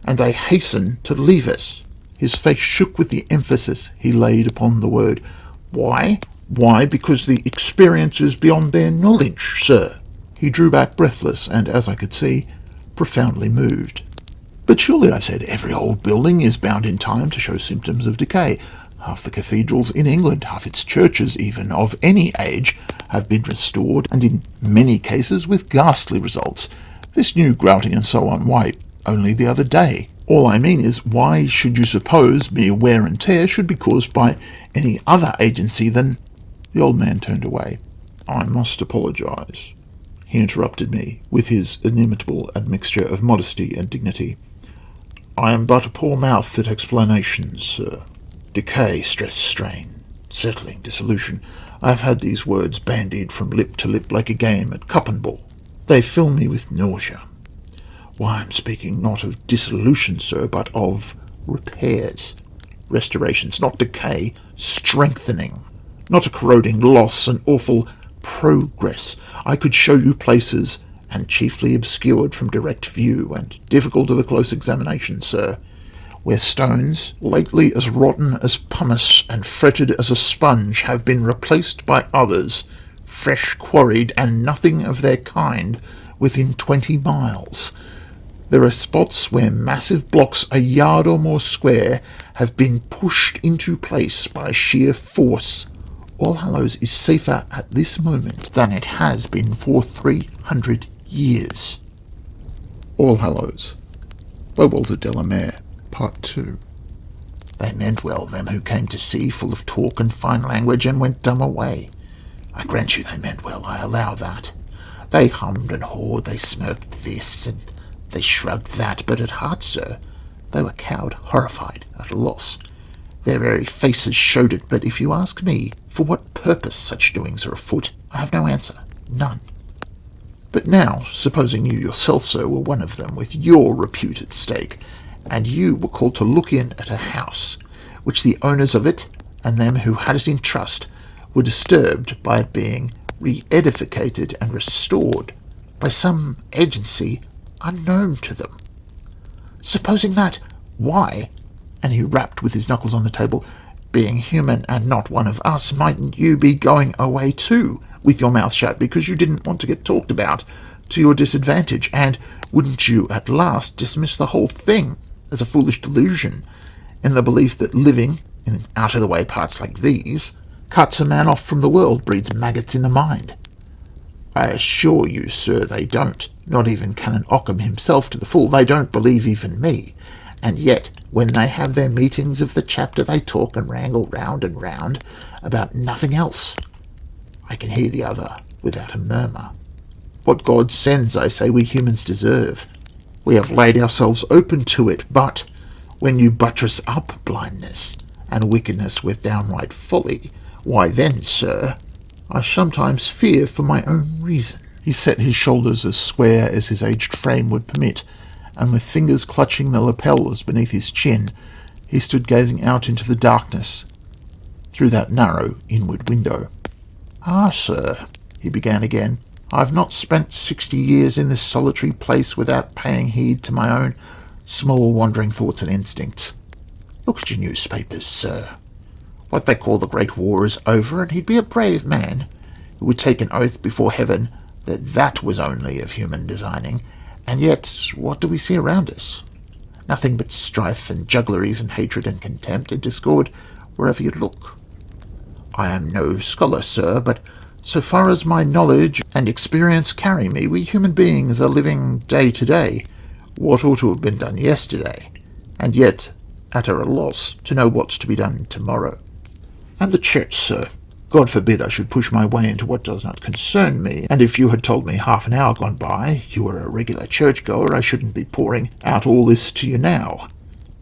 and they hasten to leave us. His face shook with the emphasis he laid upon the word. Why? Why? Because the experience is beyond their knowledge, sir. He drew back breathless, and, as I could see, profoundly moved. But surely, I said, every old building is bound in time to show symptoms of decay. Half the cathedrals in England, half its churches even, of any age, have been restored, and in many cases with ghastly results. This new grouting and so on, why, only the other day. All I mean is, why should you suppose mere wear and tear should be caused by any other agency than... The old man turned away. I must apologise, he interrupted me, with his inimitable admixture of modesty and dignity. I am but a poor mouth at explanations, sir. Decay, stress, strain, settling, dissolution. I have had these words bandied from lip to lip like a game at cup and ball. They fill me with nausea. Why, I'm speaking not of dissolution, sir, but of repairs, restorations, not decay, strengthening, not a corroding loss, an awful progress. I could show you places, and chiefly obscured from direct view, and difficult of a close examination, sir, where stones, lately as rotten as pumice and fretted as a sponge, have been replaced by others, fresh quarried, and nothing of their kind, within 20 miles. There are spots where massive blocks a yard or more square have been pushed into place by sheer force. Allhallows is safer at this moment than it has been for 300 years. Allhallows, by Walter Delamere, Part 2. They meant well, them who came to see, full of talk and fine language, and went dumb away. I grant you they meant well, I allow that. They hummed and hawed, they smirked this, and they shrugged that, but at heart, sir, they were cowed, horrified, at a loss. Their very faces showed it, but if you ask me for what purpose such doings are afoot, I have no answer, none. But now, supposing you yourself, sir, were one of them, with your repute at stake, and you were called to look in at a house, which the owners of it, and them who had it in trust, were disturbed by it being re-edificated and restored by some agency unknown to them. Supposing that, why, and he rapped with his knuckles on the table, being human and not one of us, mightn't you be going away too, with your mouth shut, because you didn't want to get talked about to your disadvantage, and wouldn't you at last dismiss the whole thing as a foolish delusion, in the belief that living in out-of-the-way parts like these cuts a man off from the world, breeds maggots in the mind? I assure you, sir, they don't. Not even Canon Ockham himself to the full. They don't believe even me. And yet, when they have their meetings of the chapter, they talk and wrangle round and round about nothing else. I can hear the other without a murmur. What God sends, I say, we humans deserve. We have laid ourselves open to it, but when you buttress up blindness and wickedness with downright folly, why then, sir, I sometimes fear for my own reason. He set his shoulders as square as his aged frame would permit, and with fingers clutching the lapels beneath his chin, he stood gazing out into the darkness through that narrow inward window. Ah, sir, he began again, I've not spent 60 years in this solitary place without paying heed to my own small wandering thoughts and instincts. Look at your newspapers, sir. What they call the Great War is over, and he'd be a brave man who would take an oath before heaven that that was only of human designing. And yet, what do we see around us? Nothing but strife and juggleries and hatred and contempt and discord wherever you look. I am no scholar, sir, but So far as my knowledge and experience carry me, we human beings are living day to day, what ought to have been done yesterday, and yet at a loss to know what's to be done tomorrow. And the church, sir. God forbid I should push my way into what does not concern me, and if you had told me half an hour gone by you were a regular churchgoer, I shouldn't be pouring out all this to you now.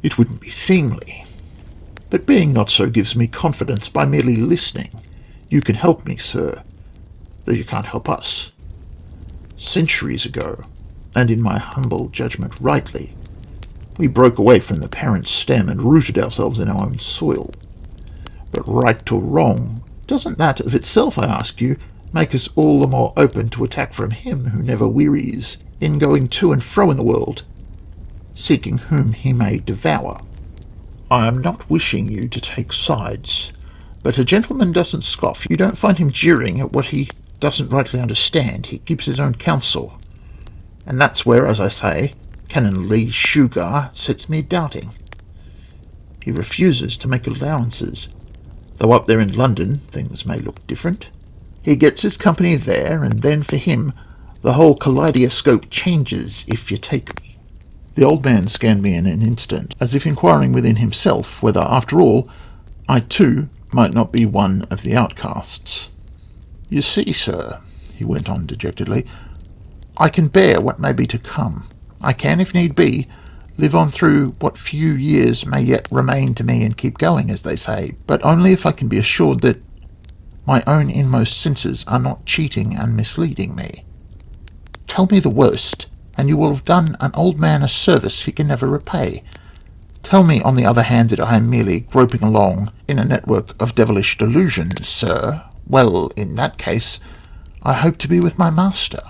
It wouldn't be seemly. But being not so gives me confidence by merely listening. You can help me, sir, though you can't help us. Centuries ago, and in my humble judgment rightly, we broke away from the parent stem and rooted ourselves in our own soil. But right or wrong, doesn't that of itself, I ask you, make us all the more open to attack from him who never wearies in going to and fro in the world, seeking whom he may devour? I am not wishing you to take sides, but a gentleman doesn't scoff. You don't find him jeering at what he doesn't rightly understand. He keeps his own counsel. And that's where, as I say, Canon Lee Shugar sets me doubting. He refuses to make allowances. Though up there in London things may look different. He gets his company there, and then for him the whole kaleidoscope changes, if you take me. The old man scanned me in an instant, as if inquiring within himself whether, after all, I too might not be one of the outcasts. You see, sir, he went on dejectedly, I can bear what may be to come. I can, if need be, live on through what few years may yet remain to me and keep going, as they say, but only if I can be assured that my own inmost senses are not cheating and misleading me. Tell me the worst, and you will have done an old man a service he can never repay. Tell me, on the other hand, that I am merely groping along in a network of devilish delusions, sir. Well, in that case, I hope to be with my master,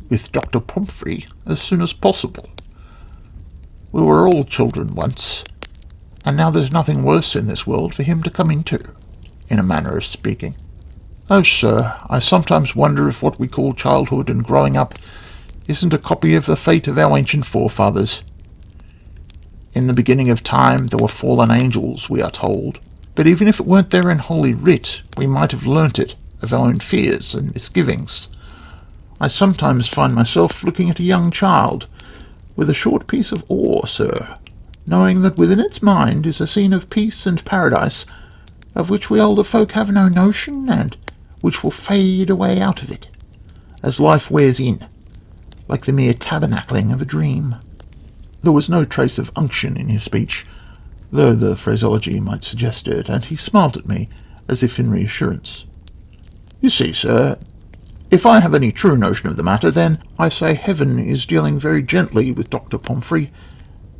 with Dr. Pomfrey, as soon as possible. We were all children once, and now there's nothing worse in this world for him to come into, in a manner of speaking. Oh, sir, I sometimes wonder if what we call childhood and growing up isn't a copy of the fate of our ancient forefathers. In the beginning of time there were fallen angels, we are told, but even if it weren't there in Holy Writ, we might have learnt it of our own fears and misgivings. I sometimes find myself looking at a young child with a short piece of awe, sir, knowing that within its mind is a scene of peace and paradise, of which we older folk have no notion, and which will fade away out of it, as life wears in, like the mere tabernacling of a dream. There was no trace of unction in his speech, though the phraseology might suggest it, and he smiled at me, as if in reassurance. You see, sir, if I have any true notion of the matter, then I say heaven is dealing very gently with Dr. Pomfrey.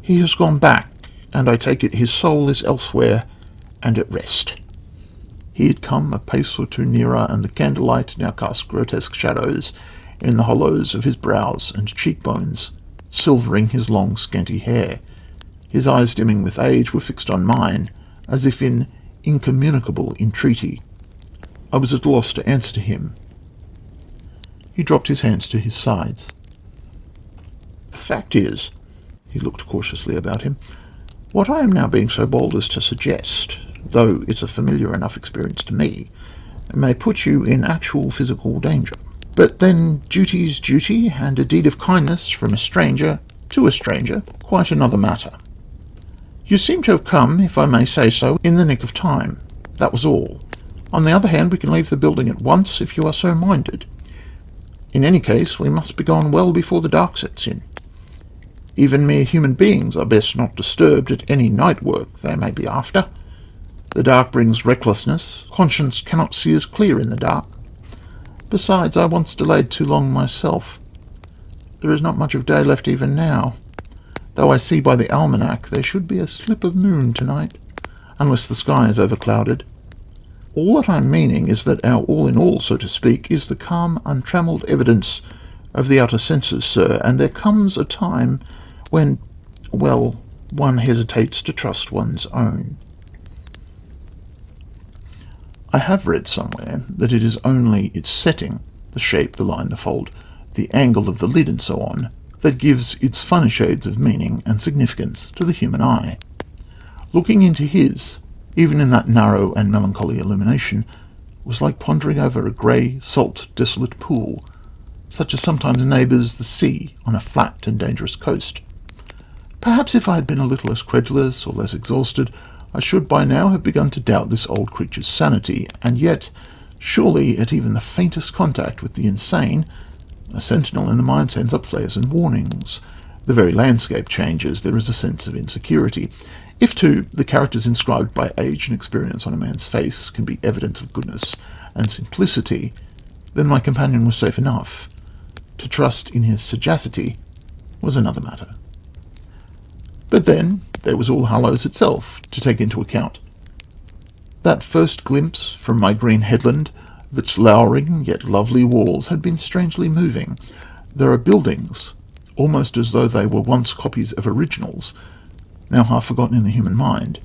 He has gone back, and I take it his soul is elsewhere and at rest. He had come a pace or two nearer, and the candlelight now cast grotesque shadows in the hollows of his brows and cheekbones, silvering his long scanty hair. His eyes, dimming with age, were fixed on mine, as if in incommunicable entreaty. I was at a loss to answer to him. He dropped his hands to his sides. The fact is, he looked cautiously about him, what I am now being so bold as to suggest, though it's a familiar enough experience to me, may put you in actual physical danger. But then duty's duty, and a deed of kindness from a stranger to a stranger, quite another matter. You seem to have come, if I may say so, in the nick of time. That was all. On the other hand, we can leave the building at once, if you are so minded. In any case, we must be gone well before the dark sets in. Even mere human beings are best not disturbed at any night work they may be after. The dark brings recklessness. Conscience cannot see as clear in the dark. Besides, I once delayed too long myself. There is not much of day left even now, though I see by the almanac there should be a slip of moon tonight, unless the sky is overclouded. All that I'm meaning is that our all-in-all, so to speak, is the calm, untrammelled evidence of the outer senses, sir, and there comes a time when, well, one hesitates to trust one's own. I have read somewhere that it is only its setting, the shape, the line, the fold, the angle of the lid, and so on, that gives its finer shades of meaning and significance to the human eye. Looking into his, even in that narrow and melancholy illumination, was like pondering over a grey, salt, desolate pool, such as sometimes neighbours the sea on a flat and dangerous coast. Perhaps if I had been a little less credulous or less exhausted, I should by now have begun to doubt this old creature's sanity, and yet, surely at even the faintest contact with the insane, a sentinel in the mind sends up flares and warnings. The very landscape changes, there is a sense of insecurity. If, too, the characters inscribed by age and experience on a man's face can be evidence of goodness and simplicity, then my companion was safe enough. To trust in his sagacity was another matter. But then there was All Hallows itself to take into account. That first glimpse from my green headland of its lowering yet lovely walls had been strangely moving. There are buildings, almost as though they were once copies of originals, now half forgotten in the human mind,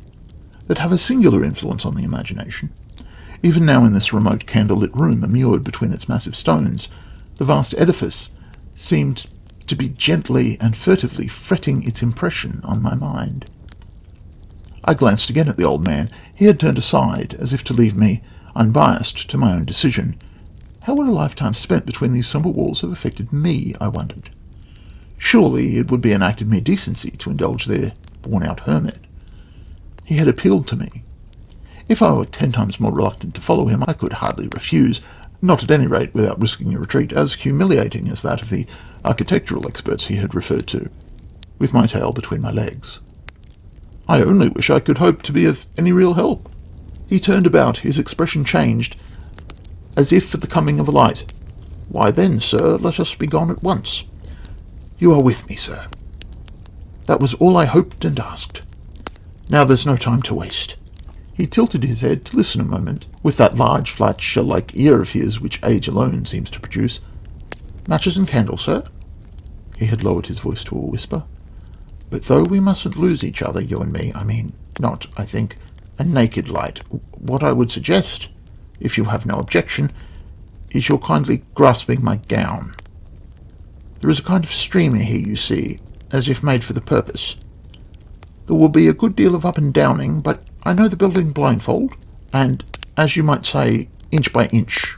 that have a singular influence on the imagination. Even now in this remote candle-lit room immured between its massive stones, the vast edifice seemed to be gently and furtively fretting its impression on my mind. I glanced again at the old man. He had turned aside, as if to leave me unbiased to my own decision. How would a lifetime spent between these sombre walls have affected me, I wondered. Surely it would be an act of mere decency to indulge their worn-out hermit. He had appealed to me. If I were 10 times more reluctant to follow him, I could hardly refuse, not at any rate without risking a retreat as humiliating as that of the architectural experts he had referred to, with my tail between my legs. I only wish I could hope to be of any real help. He turned about, his expression changed, as if at the coming of a light. Why then, sir, let us be gone at once. You are with me, sir. That was all I hoped and asked. Now there's no time to waste. He tilted his head to listen a moment, with that large, flat, shell-like ear of his which age alone seems to produce. Matches and candles, sir? He had lowered his voice to a whisper. But though we mustn't lose each other, you and me, I mean, not, I think, a naked light. What I would suggest, if you have no objection, is your kindly grasping my gown. There is a kind of streamer here, you see, as if made for the purpose. There will be a good deal of up and downing, but I know the building blindfold, and, as you might say, inch by inch.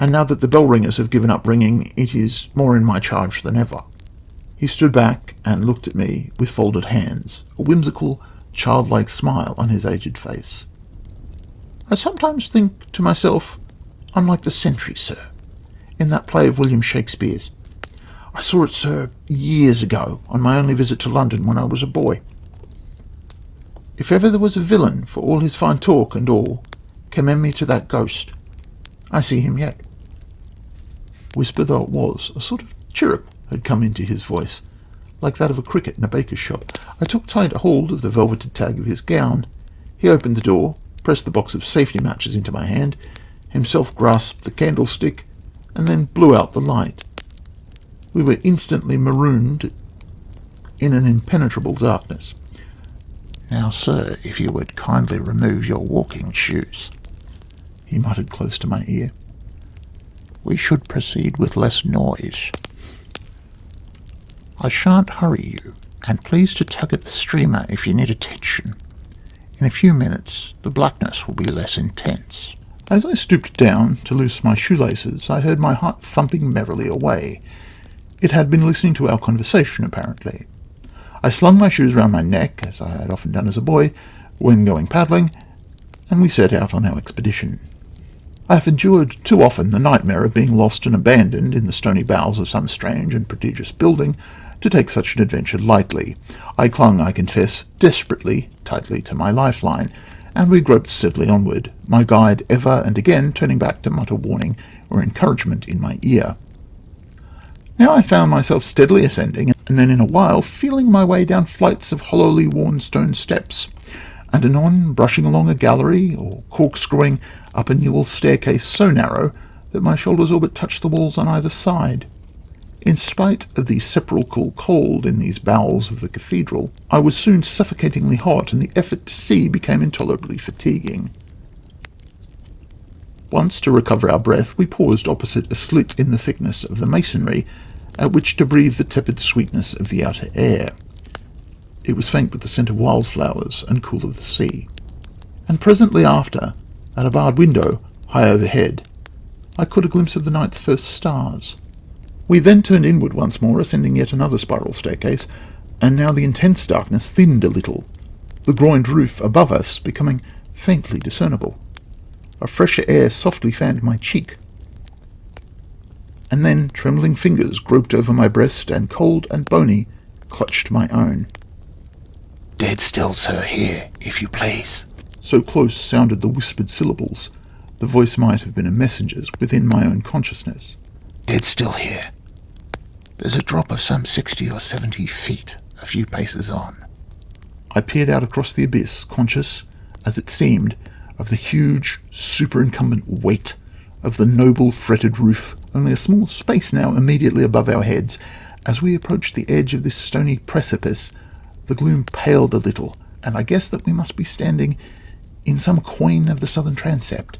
And now that the bell ringers have given up ringing, it is more in my charge than ever. He stood back and looked at me with folded hands, a whimsical, childlike smile on his aged face. I sometimes think to myself, I'm like the sentry, sir, in that play of William Shakespeare's. I saw it, sir, years ago, on my only visit to London when I was a boy. If ever there was a villain, for all his fine talk and all, commend me to that ghost. I see him yet. Whisper though it was, a sort of chirrup had come into his voice, like that of a cricket in a baker's shop. I took tight hold of the velveted tag of his gown. He opened the door, pressed the box of safety matches into my hand, himself grasped the candlestick, and then blew out the light. We were instantly marooned in an impenetrable darkness. Now, sir, if you would kindly remove your walking shoes, he muttered close to my ear, we should proceed with less noise. I shan't hurry you, and please to tug at the streamer if you need attention. In a few minutes, the blackness will be less intense. As I stooped down to loose my shoelaces, I heard my heart thumping merrily away. It had been listening to our conversation, apparently. I slung my shoes round my neck, as I had often done as a boy, when going paddling, and we set out on our expedition. I have endured too often the nightmare of being lost and abandoned in the stony bowels of some strange and prodigious building to take such an adventure lightly. I clung, I confess, desperately, tightly to my lifeline, and we groped steadily onward, my guide ever and again turning back to mutter warning or encouragement in my ear. Now I found myself steadily ascending, and then in a while feeling my way down flights of hollowly worn stone steps, and anon brushing along a gallery or corkscrewing up a newel staircase so narrow that my shoulders all but touched the walls on either side. In spite of the sepulchral cold in these bowels of the cathedral, I was soon suffocatingly hot, and the effort to see became intolerably fatiguing. Once, to recover our breath, we paused opposite a slit in the thickness of the masonry, at which to breathe the tepid sweetness of the outer air. It was faint with the scent of wildflowers and cool of the sea. And presently after, at a barred window, High overhead, I caught a glimpse of the night's first stars. We then turned inward once more, ascending yet another spiral staircase, and now the intense darkness thinned a little, the groined roof above us becoming faintly discernible. A fresher air softly fanned my cheek. And then trembling fingers groped over my breast, and cold and bony clutched my own. "Dead still, sir, here, if you please." So close sounded the whispered syllables, the voice might have been a messenger's within my own consciousness. "Dead still here. There's a drop of some 60 or 70 feet, a few paces on." I peered out across the abyss, conscious, as it seemed, of the huge, superincumbent weight of the noble fretted roof, only a small space now immediately above our heads. As we approached the edge of this stony precipice, the gloom paled a little, and I guessed that we must be standing in some coign of the southern transept,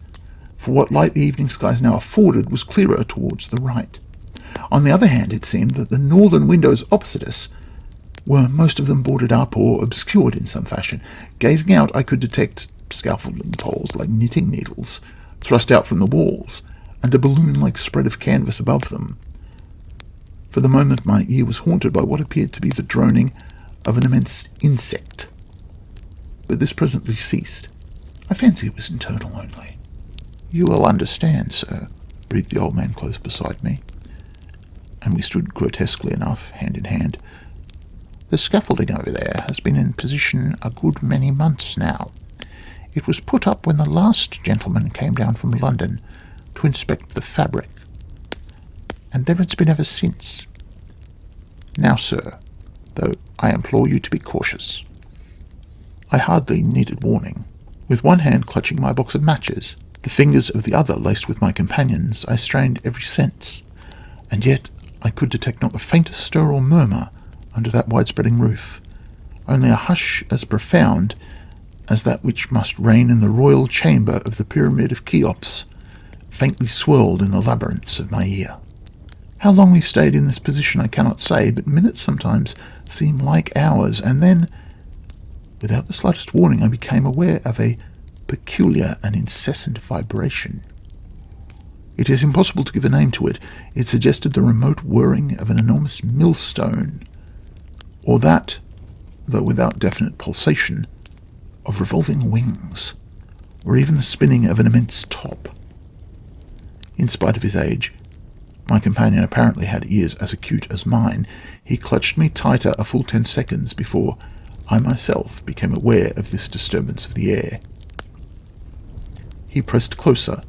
for what light the evening skies now afforded was clearer towards the right. On the other hand, it seemed that the northern windows opposite us were most of them boarded up or obscured in some fashion. Gazing out, I could detect scaffolding poles like knitting needles thrust out from the walls, and a balloon-like spread of canvas above them. For the moment my ear was haunted by what appeared to be the droning of an immense insect. But this presently ceased. I fancy it was internal only. "You will understand, sir," breathed the old man close beside me, and we stood grotesquely enough, hand in hand. "The scaffolding over there has been in position a good many months now. It was put up when the last gentleman came down from London to inspect the fabric, and there it's been ever since. Now, sir, though I implore you to be cautious." I hardly needed warning. With one hand clutching my box of matches, the fingers of the other laced with my companion's, I strained every sense, and yet I could detect not the faintest stir or murmur under that wide-spreading roof, only a hush as profound as that which must reign in the royal chamber of the Pyramid of Cheops, faintly swirled in the labyrinths of my ear. How long we stayed in this position I cannot say, but minutes sometimes seem like hours, and then, without the slightest warning, I became aware of a peculiar and incessant vibration. It is impossible to give a name to it. It suggested the remote whirring of an enormous millstone, or that, though without definite pulsation, of revolving wings, or even the spinning of an immense top. In spite of his age, my companion apparently had ears as acute as mine. He clutched me tighter a full 10 seconds before I myself became aware of this disturbance of the air. He pressed closer.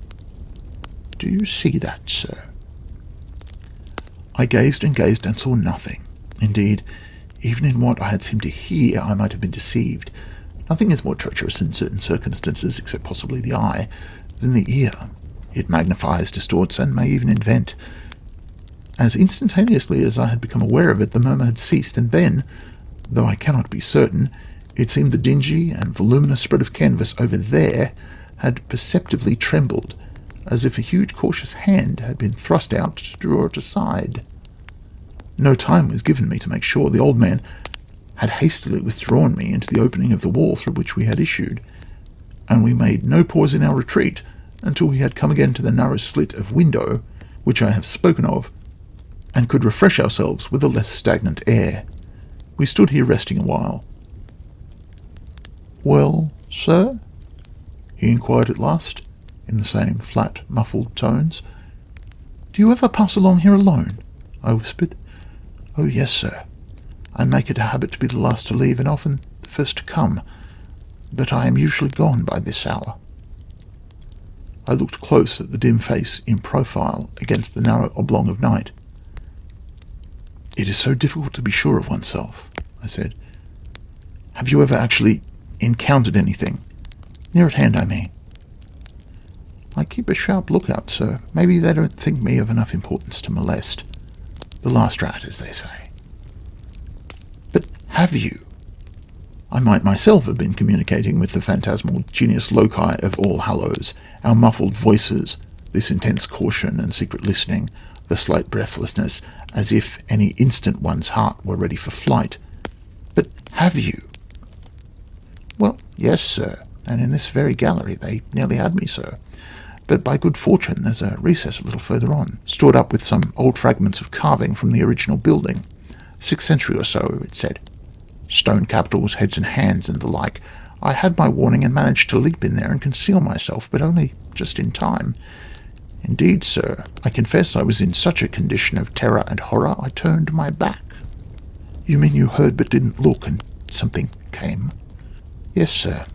"Do you see that, sir?" I gazed and gazed and saw nothing. Indeed, even in what I had seemed to hear, I might have been deceived. Nothing is more treacherous in certain circumstances, except possibly the eye, than the ear. It magnifies, distorts, and may even invent. As instantaneously as I had become aware of it, the murmur had ceased, and then, though I cannot be certain, it seemed the dingy and voluminous spread of canvas over there had perceptibly trembled, as if a huge cautious hand had been thrust out to draw it aside. No time was given me to make sure. The old man had hastily withdrawn me into the opening of the wall through which we had issued, and we made no pause in our retreat until we had come again to the narrow slit of window which I have spoken of, and could refresh ourselves with a less stagnant air. We stood here resting a while. "Well, sir?" he inquired at last, in the same flat, muffled tones. "Do you ever pass along here alone?" I whispered. "Oh, yes, sir. I make it a habit to be the last to leave, and often the first to come, but I am usually gone by this hour." I looked close at the dim face in profile against the narrow oblong of night. "It is so difficult to be sure of oneself," I said. "Have you ever actually encountered anything? Near at hand, I mean." "I keep a sharp lookout, sir. Maybe they don't think me of enough importance to molest. The last rat, as they say." "But have you?" I might myself have been communicating with the phantasmal genius loci of All Hallows, our muffled voices, this intense caution and secret listening, the slight breathlessness, as if any instant one's heart were ready for flight. "But have you?" "Well, yes, sir, and in this very gallery they nearly had me, sir. but by good fortune there's a recess a little further on, stored up with some old fragments of carving from the original building. 6th century or so, it said. Stone capitals, heads and hands, and the like. I had my warning and managed to leap in there and conceal myself, but only just in time. Indeed, sir, I confess I was in such a condition of terror and horror I turned my back. You mean you heard but didn't look, and something came? Yes, sir.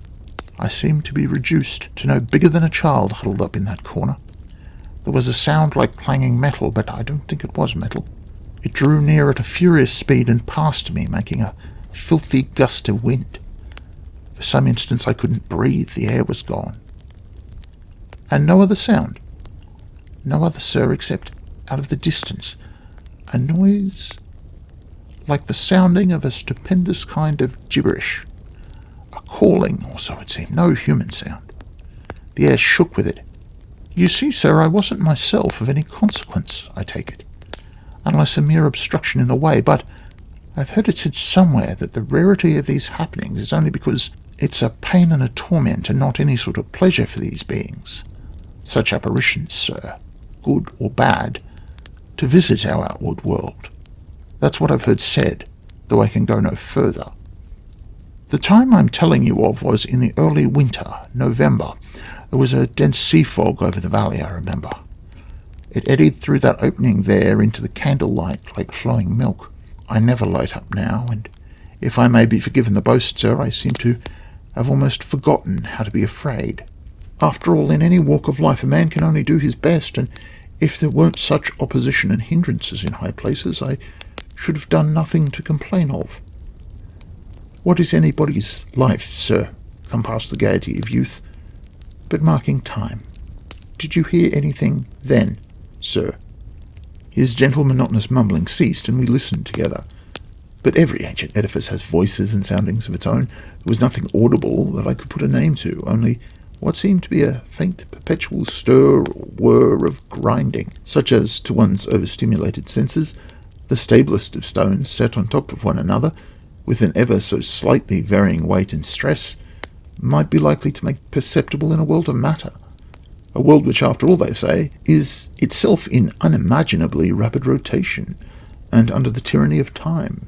I seemed to be reduced to no bigger than a child huddled up in that corner. There was a sound like clanging metal, but I don't think it was metal. It drew near at a furious speed and passed me, making a filthy gust of wind. For some instants I couldn't breathe, the air was gone. And no other sound? No other, sir, except out of the distance, a noise like the sounding of a stupendous kind of gibberish. A calling, or so it seemed, no human sound. The air shook with it. You see, sir, I wasn't myself of any consequence, I take it, unless a mere obstruction in the way, but I've heard it said somewhere that the rarity of these happenings is only because it's a pain and a torment and not any sort of pleasure for these beings. Such apparitions, sir, good or bad, to visit our outward world. That's what I've heard said, though I can go no further. The time I'm telling you of was in the early winter, November. There was a dense sea fog over the valley, I remember. It eddied through that opening there into the candlelight like flowing milk. I never light up now, and if I may be forgiven the boast, sir, I seem to have almost forgotten how to be afraid. After all, in any walk of life a man can only do his best, and if there weren't such opposition and hindrances in high places, I should have done nothing to complain of. What is anybody's life, sir, come past the gaiety of youth, but marking time? Did you hear anything then, sir? His gentle monotonous mumbling ceased, and we listened together. But every ancient edifice has voices and soundings of its own. There was nothing audible that I could put a name to, only what seemed to be a faint perpetual stir or whir of grinding, such as, to one's overstimulated senses, the stablest of stones set on top of one another, with an ever so slightly varying weight and stress, might be likely to make perceptible in a world of matter. A world which, after all, they say, is itself in unimaginably rapid rotation, and under the tyranny of time.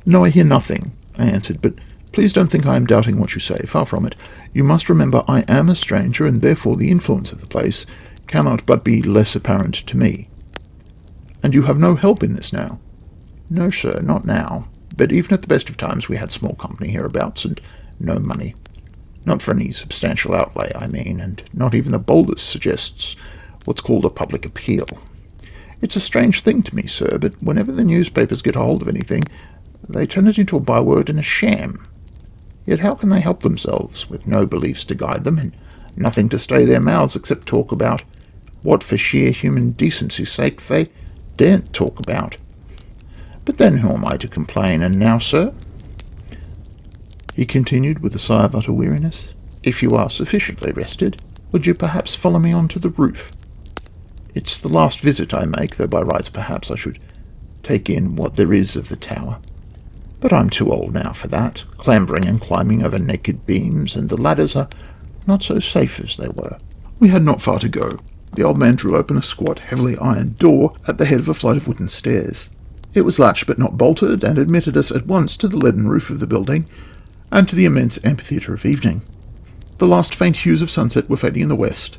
No, I hear nothing, I answered, but please don't think I am doubting what you say, far from it. You must remember I am a stranger, and therefore the influence of the place cannot but be less apparent to me. And you have no help in this now? No, sir, not now. But even at the best of times we had small company hereabouts, and no money. Not for any substantial outlay, I mean, and not even the boldest suggests what's called a public appeal. It's a strange thing to me, sir, but whenever the newspapers get a hold of anything, they turn it into a byword and a sham. Yet how can they help themselves, with no beliefs to guide them, and nothing to stay their mouths except talk about what, for sheer human decency's sake, they daren't talk about? But then who am I to complain? And now, sir, he continued with a sigh of utter weariness, if you are sufficiently rested, would you perhaps follow me on to the roof? It's the last visit I make, though by rights perhaps I should take in what there is of the tower. But I'm too old now for that, clambering and climbing over naked beams, and the ladders are not so safe as they were. We had not far to go. The old man drew open a squat, heavily ironed door at the head of a flight of wooden stairs. It was latched but not bolted, and admitted us at once to the leaden roof of the building, and to the immense amphitheatre of evening. The last faint hues of sunset were fading in the west,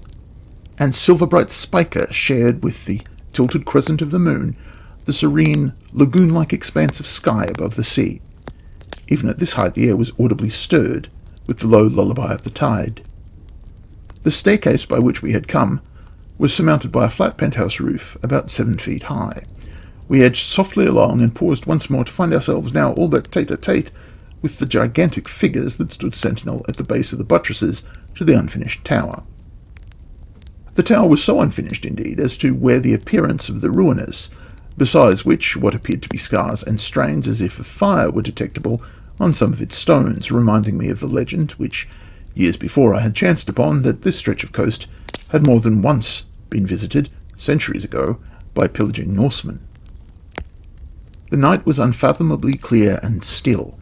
and silver-bright Spica shared with the tilted crescent of the moon the serene, lagoon-like expanse of sky above the sea. Even at this height the air was audibly stirred with the low lullaby of the tide. The staircase by which we had come was surmounted by a flat penthouse roof about 7 feet high. We edged softly along and paused once more to find ourselves now all but tete-a-tete with the gigantic figures that stood sentinel at the base of the buttresses to the unfinished tower. The tower was so unfinished, indeed, as to wear the appearance of the ruinous, besides which what appeared to be scars and strains as if of fire were detectable on some of its stones, reminding me of the legend which, years before, I had chanced upon, that this stretch of coast had more than once been visited, centuries ago, by pillaging Norsemen. The night was unfathomably clear and still.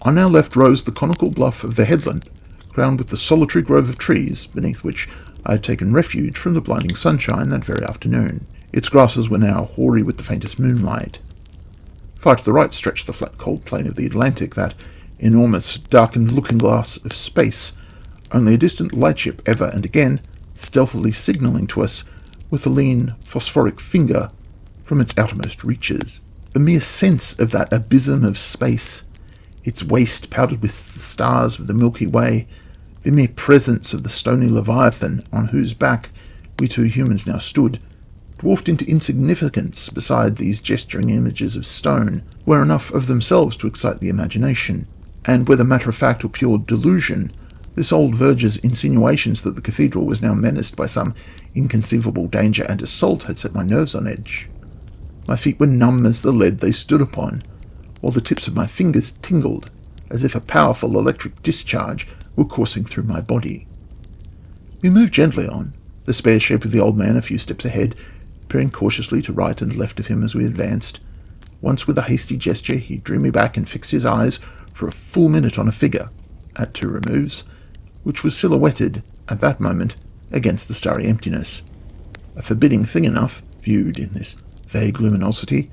On our left rose the conical bluff of the headland, crowned with the solitary grove of trees, beneath which I had taken refuge from the blinding sunshine that very afternoon. Its grasses were now hoary with the faintest moonlight. Far to the right stretched the flat cold plain of the Atlantic, that enormous darkened looking-glass of space, only a distant lightship ever and again stealthily signalling to us with a lean phosphoric finger from its outermost reaches. The mere sense of that abysm of space, its waste powdered with the stars of the Milky Way, the mere presence of the stony leviathan on whose back we two humans now stood, dwarfed into insignificance beside these gesturing images of stone, were enough of themselves to excite the imagination, and whether matter-of-fact or pure delusion, this old verger's insinuations that the cathedral was now menaced by some inconceivable danger and assault had set my nerves on edge. My feet were numb as the lead they stood upon, while the tips of my fingers tingled, as if a powerful electric discharge were coursing through my body. We moved gently on, the spare shape of the old man a few steps ahead, peering cautiously to right and left of him as we advanced. Once with a hasty gesture he drew me back and fixed his eyes for a full minute on a figure, at 2 removes, which was silhouetted, at that moment, against the starry emptiness. A forbidding thing enough, viewed in this vague luminosity,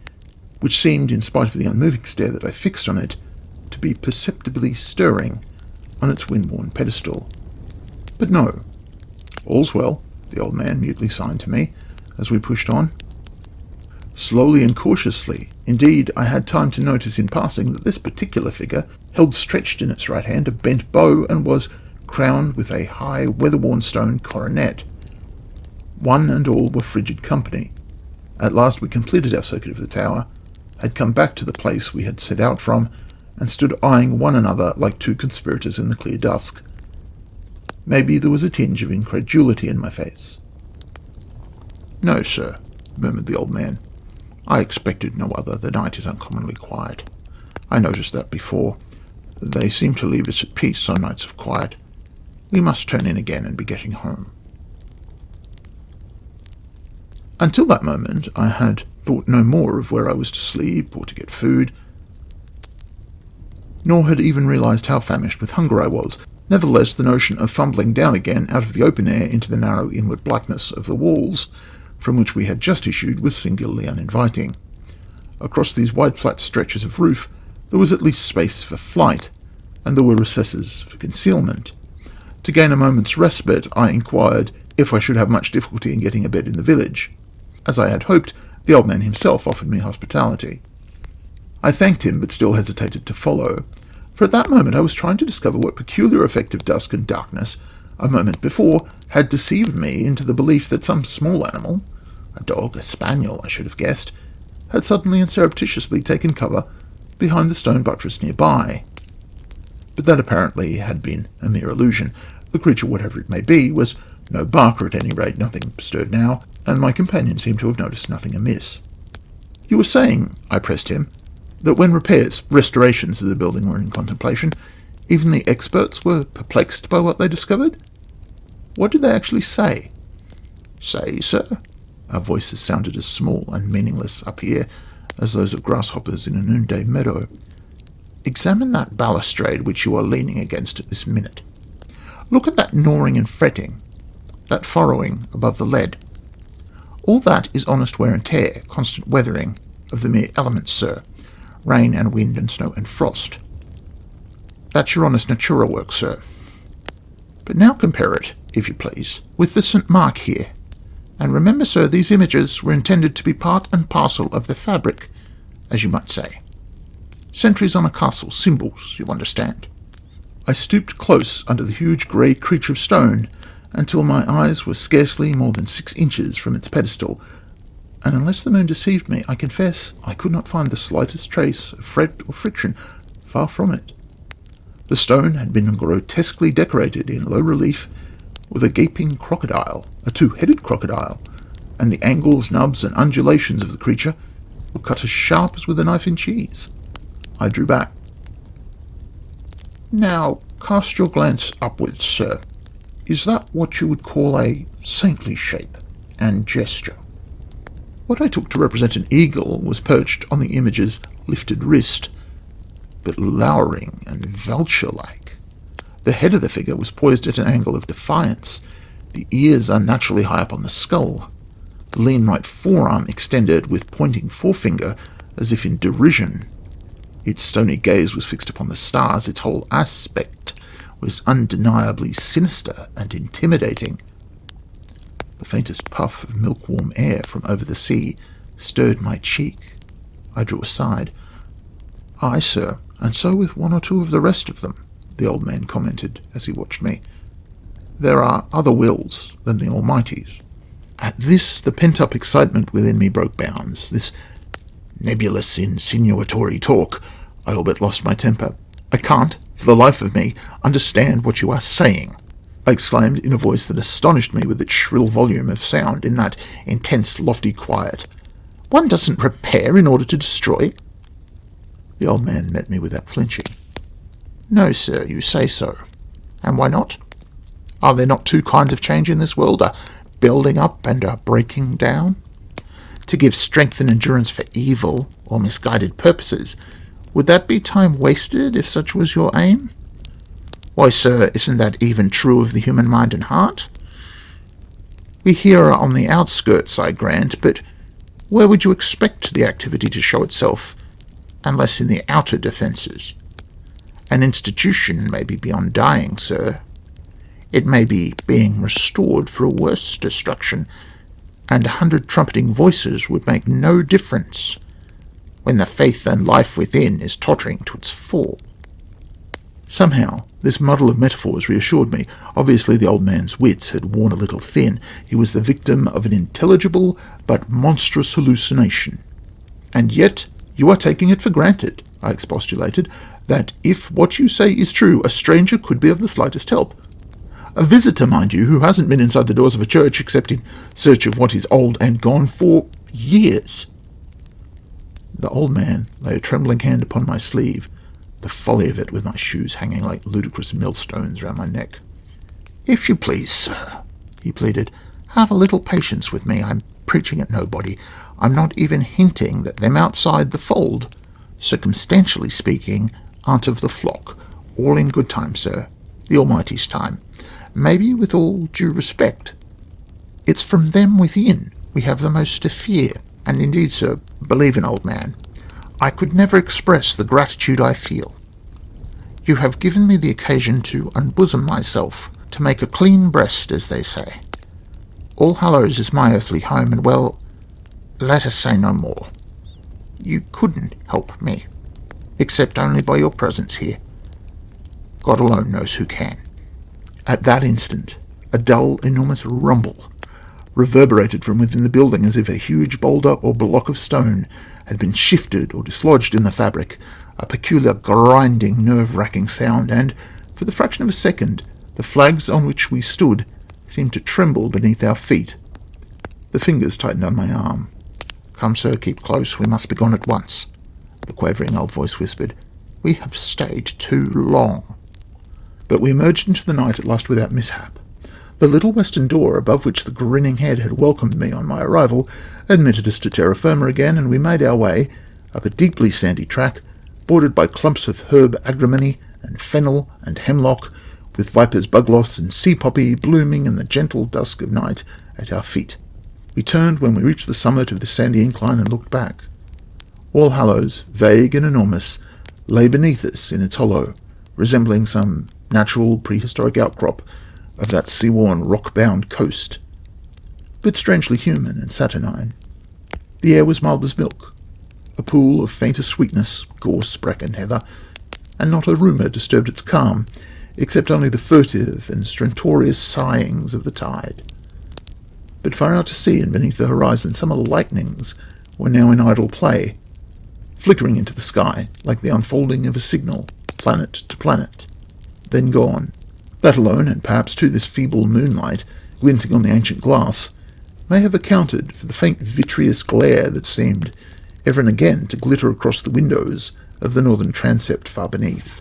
which seemed, in spite of the unmoving stare that I fixed on it, to be perceptibly stirring on its wind-worn pedestal. But no. All's well, the old man mutely signed to me, as we pushed on. Slowly and cautiously, indeed, I had time to notice in passing that this particular figure held stretched in its right hand a bent bow and was crowned with a high, weather-worn stone coronet. One and all were frigid company. At last we completed our circuit of the tower, had come back to the place we had set out from, and stood eyeing one another like two conspirators in the clear dusk. Maybe there was a tinge of incredulity in my face. "No, sir," murmured the old man. "I expected no other. The night is uncommonly quiet. I noticed that before. They seem to leave us at peace on nights of quiet. We must turn in again and be getting home." Until that moment, I had thought no more of where I was to sleep or to get food, nor had even realized how famished with hunger I was. Nevertheless, the notion of fumbling down again out of the open air into the narrow inward blackness of the walls from which we had just issued was singularly uninviting. Across these wide flat stretches of roof there was at least space for flight, and there were recesses for concealment. To gain a moment's respite, I inquired if I should have much difficulty in getting a bed in the village. As I had hoped, the old man himself offered me hospitality. I thanked him, but still hesitated to follow, for at that moment I was trying to discover what peculiar effect of dusk and darkness, a moment before, had deceived me into the belief that some small animal, a dog, a spaniel, I should have guessed, had suddenly and surreptitiously taken cover behind the stone buttress nearby. But that apparently had been a mere illusion. The creature, whatever it may be, was no barker at any rate. Nothing stirred now, and my companion seemed to have noticed nothing amiss. "You were saying," I pressed him, "that when restorations of the building were in contemplation, even the experts were perplexed by what they discovered? What did they actually say?" "Say, sir?" Our voices sounded as small and meaningless up here as those of grasshoppers in a noonday meadow. "Examine that balustrade which you are leaning against at this minute. Look at that gnawing and fretting, that furrowing above the lead. All that is honest wear and tear, constant weathering of the mere elements, sir, rain and wind and snow and frost. That's your honest natura work, sir. But now compare it, if you please, with the St. Mark here. And remember, sir, these images were intended to be part and parcel of the fabric, as you might say. Sentries on a castle, symbols, you understand." I stooped close under the huge grey creature of stone until my eyes were scarcely more than 6 inches from its pedestal, and unless the moon deceived me, I confess I could not find the slightest trace of fret or friction. Far from it. The stone had been grotesquely decorated in low relief with a gaping crocodile, a 2-headed crocodile, and the angles, nubs, and undulations of the creature were cut as sharp as with a knife in cheese. I drew back. "Now, cast your glance upwards, sir. Is that what you would call a saintly shape and gesture?" What I took to represent an eagle was perched on the image's lifted wrist, but lowering and vulture-like. The head of the figure was poised at an angle of defiance, The ears are naturally high up on the skull, the lean right forearm extended with pointing forefinger as if in derision. Its stony gaze was fixed upon the stars. Its whole aspect was undeniably sinister and intimidating. The faintest puff of milk-warm air from over the sea stirred my cheek. I drew aside. "Aye, sir, and so with one or two of the rest of them," the old man commented as he watched me. "There are other wills than the Almighty's." At this, the pent-up excitement within me broke bounds. This nebulous, insinuatory talk. I all but lost my temper. "I can't, for the life of me, understand what you are saying," I exclaimed in a voice that astonished me with its shrill volume of sound in that intense, lofty quiet. "One doesn't repair in order to destroy." The old man met me without flinching. "No, sir, you say so. And why not? Are there not two kinds of change in this world, a building up and a breaking down? To give strength and endurance for evil or misguided purposes, would that be time wasted if such was your aim? Why, sir, isn't that even true of the human mind and heart? We here are on the outskirts, I grant, but where would you expect the activity to show itself, unless in the outer defences? An institution may be beyond dying, sir. It may be being restored for a worse destruction, and 100 trumpeting voices would make no difference when the faith and life within is tottering to its fall." Somehow, this muddle of metaphors reassured me. Obviously, the old man's wits had worn a little thin. He was the victim of an intelligible but monstrous hallucination. "And yet you are taking it for granted," I expostulated, "that if what you say is true, a stranger could be of the slightest help. A visitor, mind you, who hasn't been inside the doors of a church except in search of what is old and gone for years." The old man lay a trembling hand upon my sleeve, the folly of it with my shoes hanging like ludicrous millstones round my neck. "If you please, sir," he pleaded, "have a little patience with me. I'm preaching at nobody. I'm not even hinting that them outside the fold, circumstantially speaking, aren't of the flock. All in good time, sir. The Almighty's time. Maybe with all due respect. It's from them within we have the most to fear. And indeed, sir, believe an old man, I could never express the gratitude I feel. You have given me the occasion to unbosom myself, to make a clean breast, as they say. All Hallows is my earthly home, and, well, let us say no more. You couldn't help me, except only by your presence here. God alone knows who can." At that instant, a dull, enormous rumble reverberated from within the building as if a huge boulder or block of stone had been shifted or dislodged in the fabric, a peculiar grinding, nerve-wracking sound, and, for the fraction of a second, the flags on which we stood seemed to tremble beneath our feet. The fingers tightened on my arm. "Come, sir, keep close. We must be gone at once," the quavering old voice whispered. "We have stayed too long." But we emerged into the night at last without mishap. The little western door, above which the grinning head had welcomed me on my arrival, admitted us to terra firma again, and we made our way up a deeply sandy track, bordered by clumps of herb agrimony and fennel and hemlock, with viper's bugloss and sea poppy blooming in the gentle dusk of night at our feet. We turned when we reached the summit of the sandy incline and looked back. All Hallows, vague and enormous, lay beneath us in its hollow, resembling some natural prehistoric outcrop of that sea-worn, rock-bound coast, but strangely human and saturnine. The air was mild as milk, a pool of fainter sweetness, gorse, bracken, heather, and not a rumour disturbed its calm, except only the furtive and stentorious sighings of the tide. But far out to sea and beneath the horizon, some of the lightnings were now in idle play, flickering into the sky like the unfolding of a signal, planet to planet, then gone. That alone, and perhaps too this feeble moonlight, glinting on the ancient glass, may have accounted for the faint vitreous glare that seemed ever and again to glitter across the windows of the northern transept far beneath.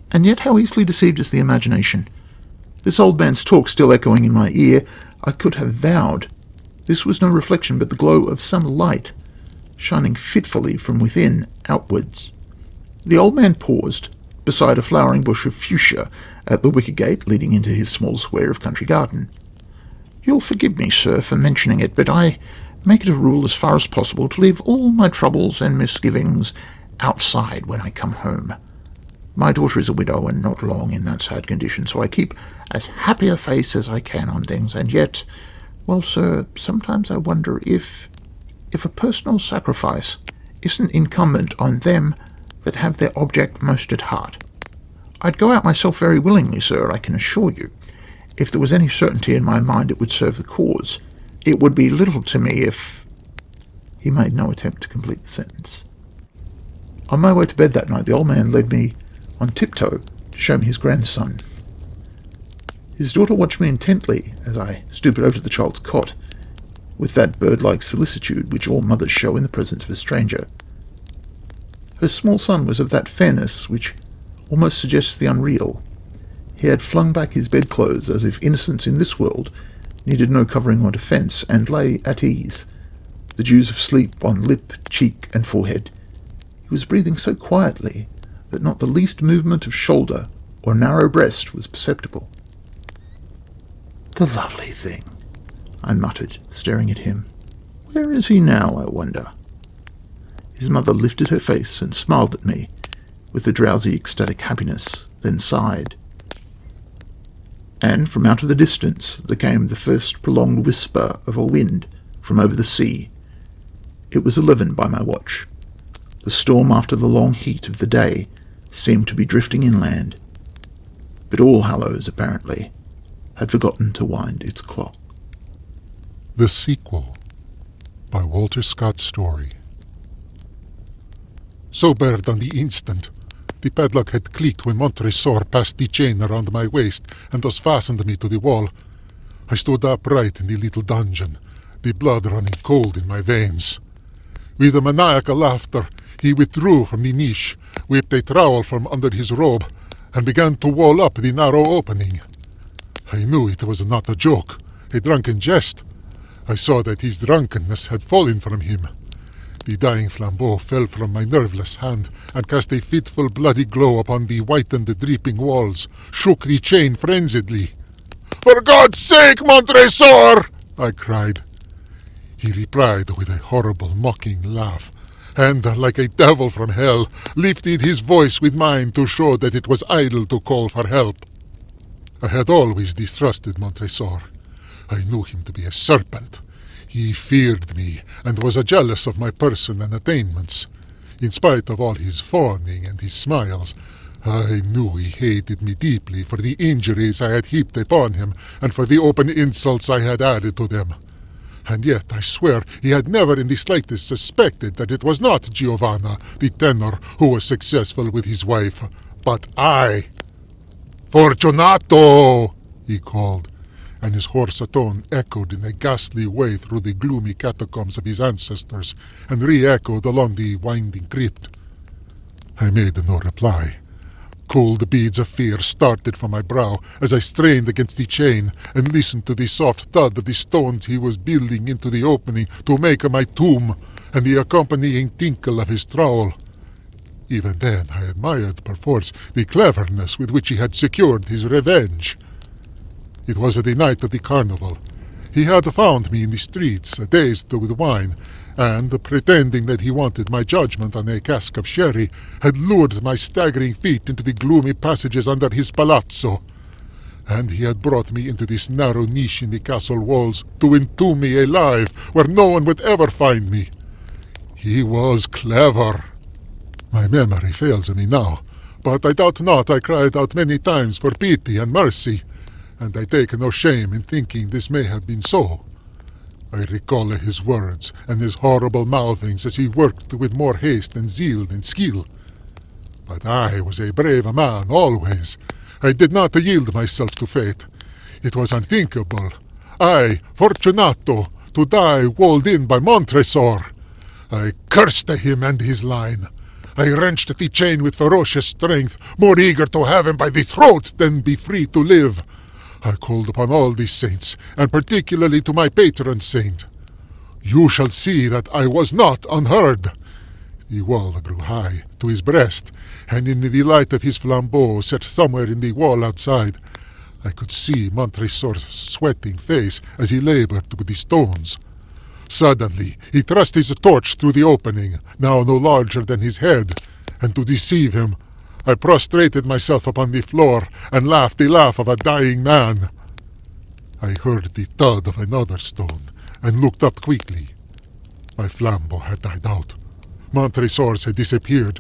And yet how easily deceived is the imagination. This old man's talk still echoing in my ear, I could have vowed this was no reflection but the glow of some light, shining fitfully from within outwards. The old man paused beside a flowering bush of fuchsia at the wicket gate leading into his small square of country garden. You'll forgive me, sir, for mentioning it, but I make it a rule as far as possible to leave all my troubles and misgivings outside when I come home. My daughter is a widow and not long in that sad condition, so I keep as happy a face as I can on things, and yet, well, sir, sometimes I wonder if a personal sacrifice isn't incumbent on them that have their object most at heart. I'd go out myself very willingly, sir, I can assure you. If there was any certainty in my mind it would serve the cause, it would be little to me if... He made no attempt to complete the sentence. On my way to bed that night, the old man led me on tiptoe to show me his grandson. His daughter watched me intently as I stooped over the child's cot, with that bird-like solicitude which all mothers show in the presence of a stranger. Her small son was of that fairness which almost suggests the unreal. He had flung back his bedclothes as if innocence in this world needed no covering or defence, and lay at ease, the dews of sleep on lip, cheek, and forehead. He was breathing so quietly that not the least movement of shoulder or narrow breast was perceptible. "The lovely thing," I muttered, staring at him. "Where is he now, I wonder?" His mother lifted her face and smiled at me with a drowsy, ecstatic happiness, then sighed. And from out of the distance there came the first prolonged whisper of a wind from over the sea. It was 11 by my watch. The storm, after the long heat of the day, seemed to be drifting inland, but All Hallows, apparently, had forgotten to wind its clock. The Sequel by Walter Scott Story. Sobered on the instant, the padlock had clicked when Montresor passed the chain around my waist and thus fastened me to the wall. I stood upright in the little dungeon, the blood running cold in my veins. With a maniacal laughter, he withdrew from the niche, whipped a trowel from under his robe, and began to wall up the narrow opening. I knew it was not a joke, a drunken jest. I saw that his drunkenness had fallen from him. The dying flambeau fell from my nerveless hand and cast a fitful bloody glow upon the whitened dripping walls, shook the chain frenziedly. "For God's sake, Montresor!" I cried. He replied with a horrible mocking laugh, and, like a devil from hell, lifted his voice with mine to show that it was idle to call for help. I had always distrusted Montresor. I knew him to be a serpent. He feared me, and was jealous of my person and attainments. In spite of all his fawning and his smiles, I knew he hated me deeply for the injuries I had heaped upon him, and for the open insults I had added to them. And yet I swear he had never in the slightest suspected that it was not Giovanna, the tenor, who was successful with his wife, but I. "Fortunato!" he called, and his hoarse tone echoed in a ghastly way through the gloomy catacombs of his ancestors, and re-echoed along the winding crypt. I made no reply. Cold beads of fear started from my brow as I strained against the chain and listened to the soft thud of the stones he was building into the opening to make my tomb, and the accompanying tinkle of his trowel. Even then I admired, perforce, the cleverness with which he had secured his revenge. It was the night of the carnival. He had found me in the streets, dazed with wine, and, pretending that he wanted my judgment on a cask of sherry, had lured my staggering feet into the gloomy passages under his palazzo. And he had brought me into this narrow niche in the castle walls to entomb me alive, where no one would ever find me. He was clever. My memory fails me now, but I doubt not I cried out many times for pity and mercy, and I take no shame in thinking this may have been so. I recall his words and his horrible mouthings as he worked with more haste and zeal than skill. But I was a brave man always. I did not yield myself to fate. It was unthinkable. I, Fortunato, to die walled in by Montresor. I cursed him and his line. I wrenched the chain with ferocious strength, more eager to have him by the throat than be free to live. I called upon all the saints, and particularly to my patron saint. You shall see that I was not unheard. The wall grew high to his breast, and in the light of his flambeau set somewhere in the wall outside, I could see Montresor's sweating face as he labored with the stones. Suddenly, he thrust his torch through the opening, now no larger than his head, and to deceive him, I prostrated myself upon the floor and laughed the laugh of a dying man. I heard the thud of another stone and looked up quickly. My flambeau had died out. Montresor's had disappeared,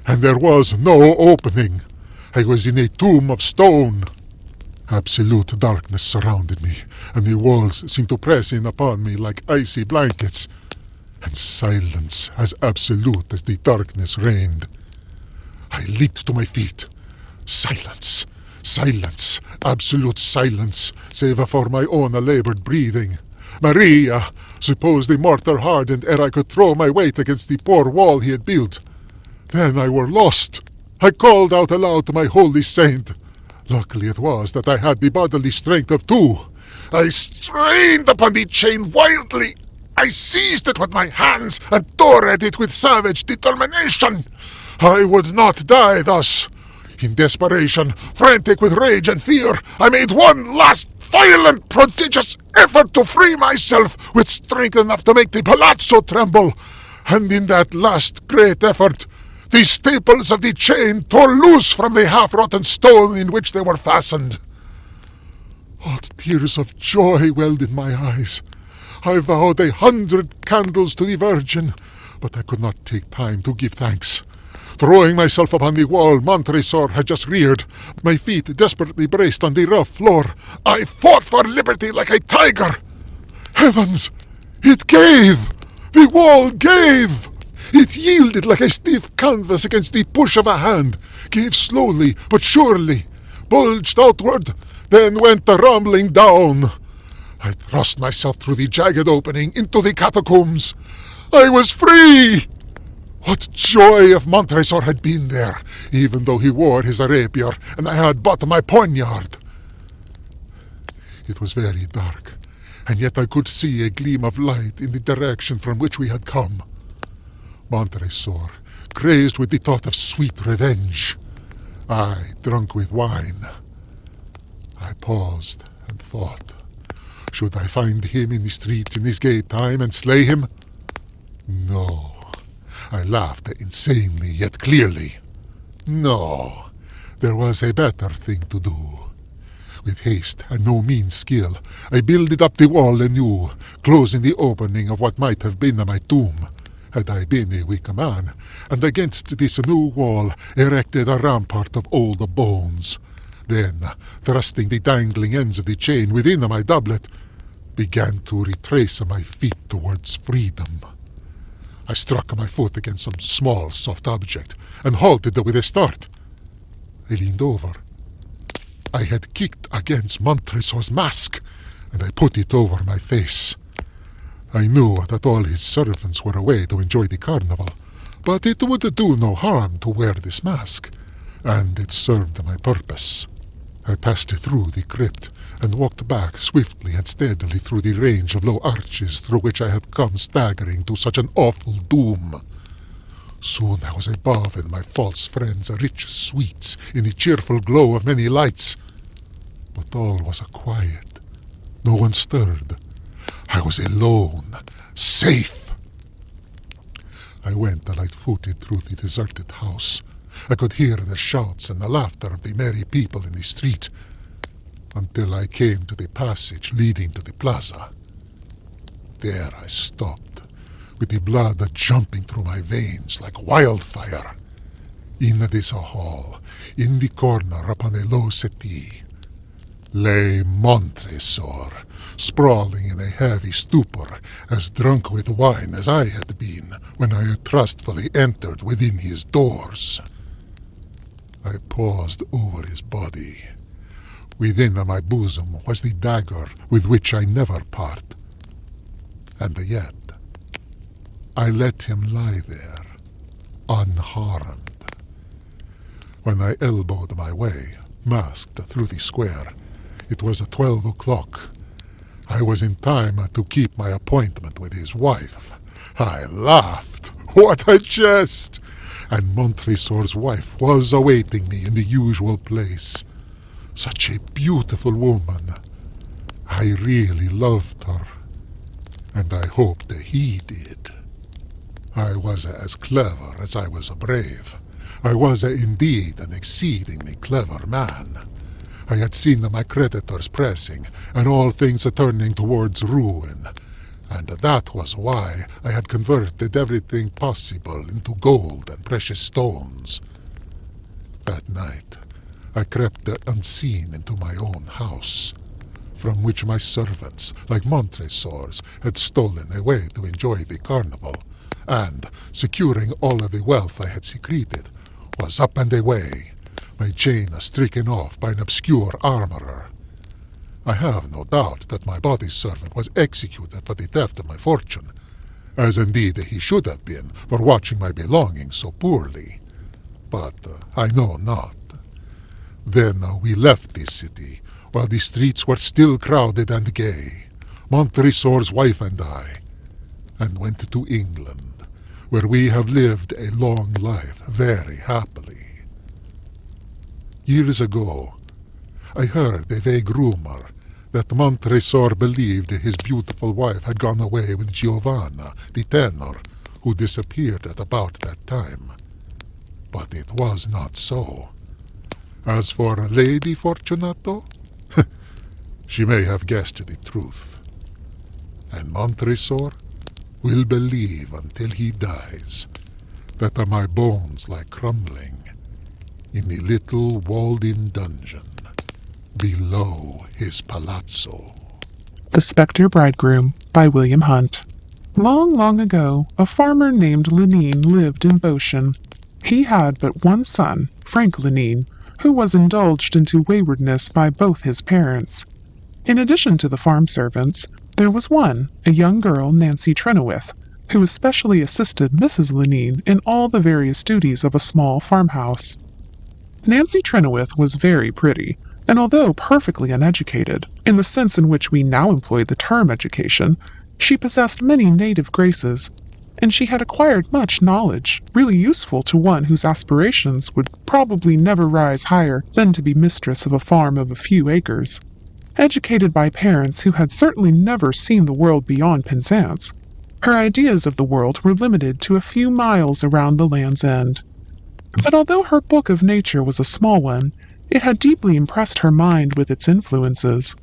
and there was no opening. I was in a tomb of stone. Absolute darkness surrounded me, and the walls seemed to press in upon me like icy blankets, and silence as absolute as the darkness reigned. I leaped to my feet. Silence, silence, absolute silence, save for my own laboured breathing. Maria, suppose the mortar hardened ere I could throw my weight against the poor wall he had built. Then I were lost. I called out aloud to my holy saint. Luckily it was that I had the bodily strength of two. I strained upon the chain wildly. I seized it with my hands and tore at it with savage determination. I would not die thus. In desperation, frantic with rage and fear, I made one last violent, prodigious effort to free myself with strength enough to make the palazzo tremble. And in that last great effort, the staples of the chain tore loose from the half-rotten stone in which they were fastened. What tears of joy welled in my eyes! I vowed 100 candles to the Virgin, but I could not take time to give thanks. Throwing myself upon the wall Montresor had just reared, my feet desperately braced on the rough floor, I fought for liberty like a tiger. Heavens! It gave! The wall gave! It yielded like a stiff canvas against the push of a hand, gave slowly but surely, bulged outward, then went rumbling down. I thrust myself through the jagged opening into the catacombs. I was free! What joy if Montresor had been there, even though he wore his rapier and I had but my poniard. It was very dark, and yet I could see a gleam of light in the direction from which we had come. Montresor, crazed with the thought of sweet revenge. I, drunk with wine. I paused and thought. Should I find him in the streets in his gay time and slay him? No. I laughed insanely yet clearly. No. There was a better thing to do. With haste and no mean skill, I builded up the wall anew, closing the opening of what might have been my tomb, had I been a weak man, and against this new wall erected a rampart of old bones. Then, thrusting the dangling ends of the chain within my doublet, began to retrace my feet towards freedom. I struck my foot against some small, soft object, and halted with a start. I leaned over. I had kicked against Montresor's mask, and I put it over my face. I knew that all his servants were away to enjoy the carnival, but it would do no harm to wear this mask, and it served my purpose. I passed through the crypt, and walked back swiftly and steadily through the range of low arches through which I had come staggering to such an awful doom. Soon I was above in my false friend's rich sweets, in the cheerful glow of many lights. But all was quiet. No one stirred. I was alone, safe. I went light-footed through the deserted house. I could hear the shouts and the laughter of the merry people in the street, until I came to the passage leading to the plaza. There I stopped, with the blood jumping through my veins like wildfire. In this hall, in the corner upon a low settee, lay Montresor, sprawling in a heavy stupor, as drunk with wine as I had been when I had trustfully entered within his doors. I paused over his body. Within my bosom was the dagger with which I never part. And yet, I let him lie there, unharmed. When I elbowed my way, masked through the square, it was 12 o'clock. I was in time to keep my appointment with his wife. I laughed. What a jest! And Montresor's wife was awaiting me in the usual place. Such a beautiful woman. I really loved her, and I hoped that he did. I was as clever as I was brave. I was indeed an exceedingly clever man. I had seen my creditors pressing, and all things turning towards ruin, and that was why I had converted everything possible into gold and precious stones. That night, I crept unseen into my own house, from which my servants, like Montresors, had stolen away to enjoy the carnival, and, securing all of the wealth I had secreted, was up and away, my chain stricken off by an obscure armorer. I have no doubt that my body servant was executed for the theft of my fortune, as indeed he should have been for watching my belongings so poorly. But I know not. Then we left the city, while the streets were still crowded and gay, Montresor's wife and I, and went to England, where we have lived a long life very happily. Years ago, I heard a vague rumor that Montresor believed his beautiful wife had gone away with Giovanna, the tenor, who disappeared at about that time. But it was not so. As for Lady Fortunato, she may have guessed the truth. And Montresor will believe until he dies that my bones lie crumbling in the little walled-in dungeon below his palazzo. The Spectre Bridegroom by William Hunt. Long, long ago, a farmer named Lenine lived in Beauchamp. He had but one son, Frank Lenine, who was indulged into waywardness by both his parents. In addition to the farm servants, there was one, a young girl, Nancy Trenoweth, who especially assisted Mrs. Lenine in all the various duties of a small farmhouse. Nancy Trenoweth was very pretty, and although perfectly uneducated, in the sense in which we now employ the term education, she possessed many native graces, and she had acquired much knowledge, really useful to one whose aspirations would probably never rise higher than to be mistress of a farm of a few acres. Educated by parents who had certainly never seen the world beyond Penzance, her ideas of the world were limited to a few miles around the Land's End. But although her book of nature was a small one, it had deeply impressed her mind with its influences.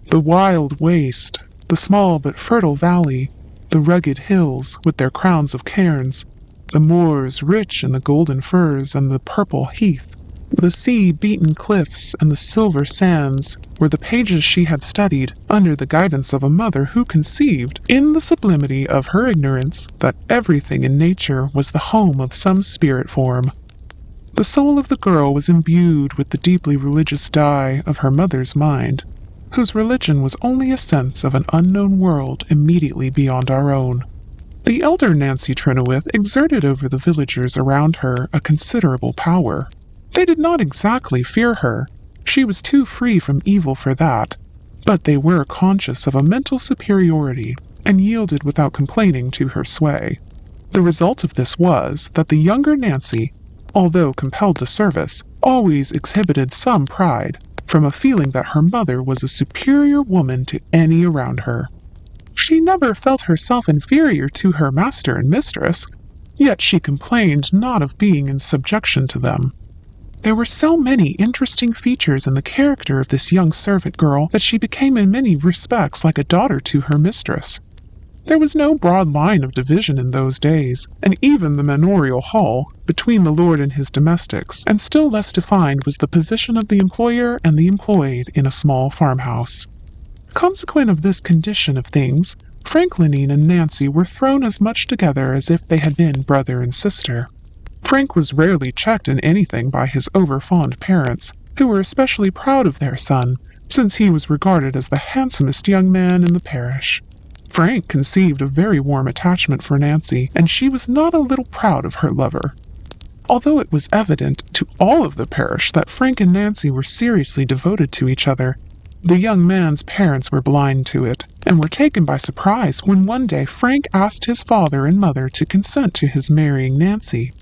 The wild waste, the small but fertile valley, the rugged hills with their crowns of cairns, the moors rich in the golden furs and the purple heath, the sea-beaten cliffs and the silver sands were the pages she had studied under the guidance of a mother who conceived, in the sublimity of her ignorance, that everything in nature was the home of some spirit form. The soul of the girl was imbued with the deeply religious dye of her mother's mind, whose religion was only a sense of an unknown world immediately beyond our own. The elder Nancy Trenoweth exerted over the villagers around her a considerable power. They did not exactly fear her. She was too free from evil for that, but they were conscious of a mental superiority and yielded without complaining to her sway. The result of this was that the younger Nancy, although compelled to service, always exhibited some pride, from a feeling that her mother was a superior woman to any around her. She never felt herself inferior to her master and mistress, yet she complained not of being in subjection to them. There were so many interesting features in the character of this young servant girl that she became in many respects like a daughter to her mistress. There was no broad line of division in those days, and even the manorial hall, between the lord and his domestics, and still less defined was the position of the employer and the employed in a small farmhouse. Consequent of this condition of things, Frank Lenine and Nancy were thrown as much together as if they had been brother and sister. Frank was rarely checked in anything by his over-fond parents, who were especially proud of their son, since he was regarded as the handsomest young man in the parish. Frank conceived a very warm attachment for Nancy, and she was not a little proud of her lover. Although it was evident to all of the parish that Frank and Nancy were seriously devoted to each other, the young man's parents were blind to it, and were taken by surprise when one day Frank asked his father and mother to consent to his marrying Nancy.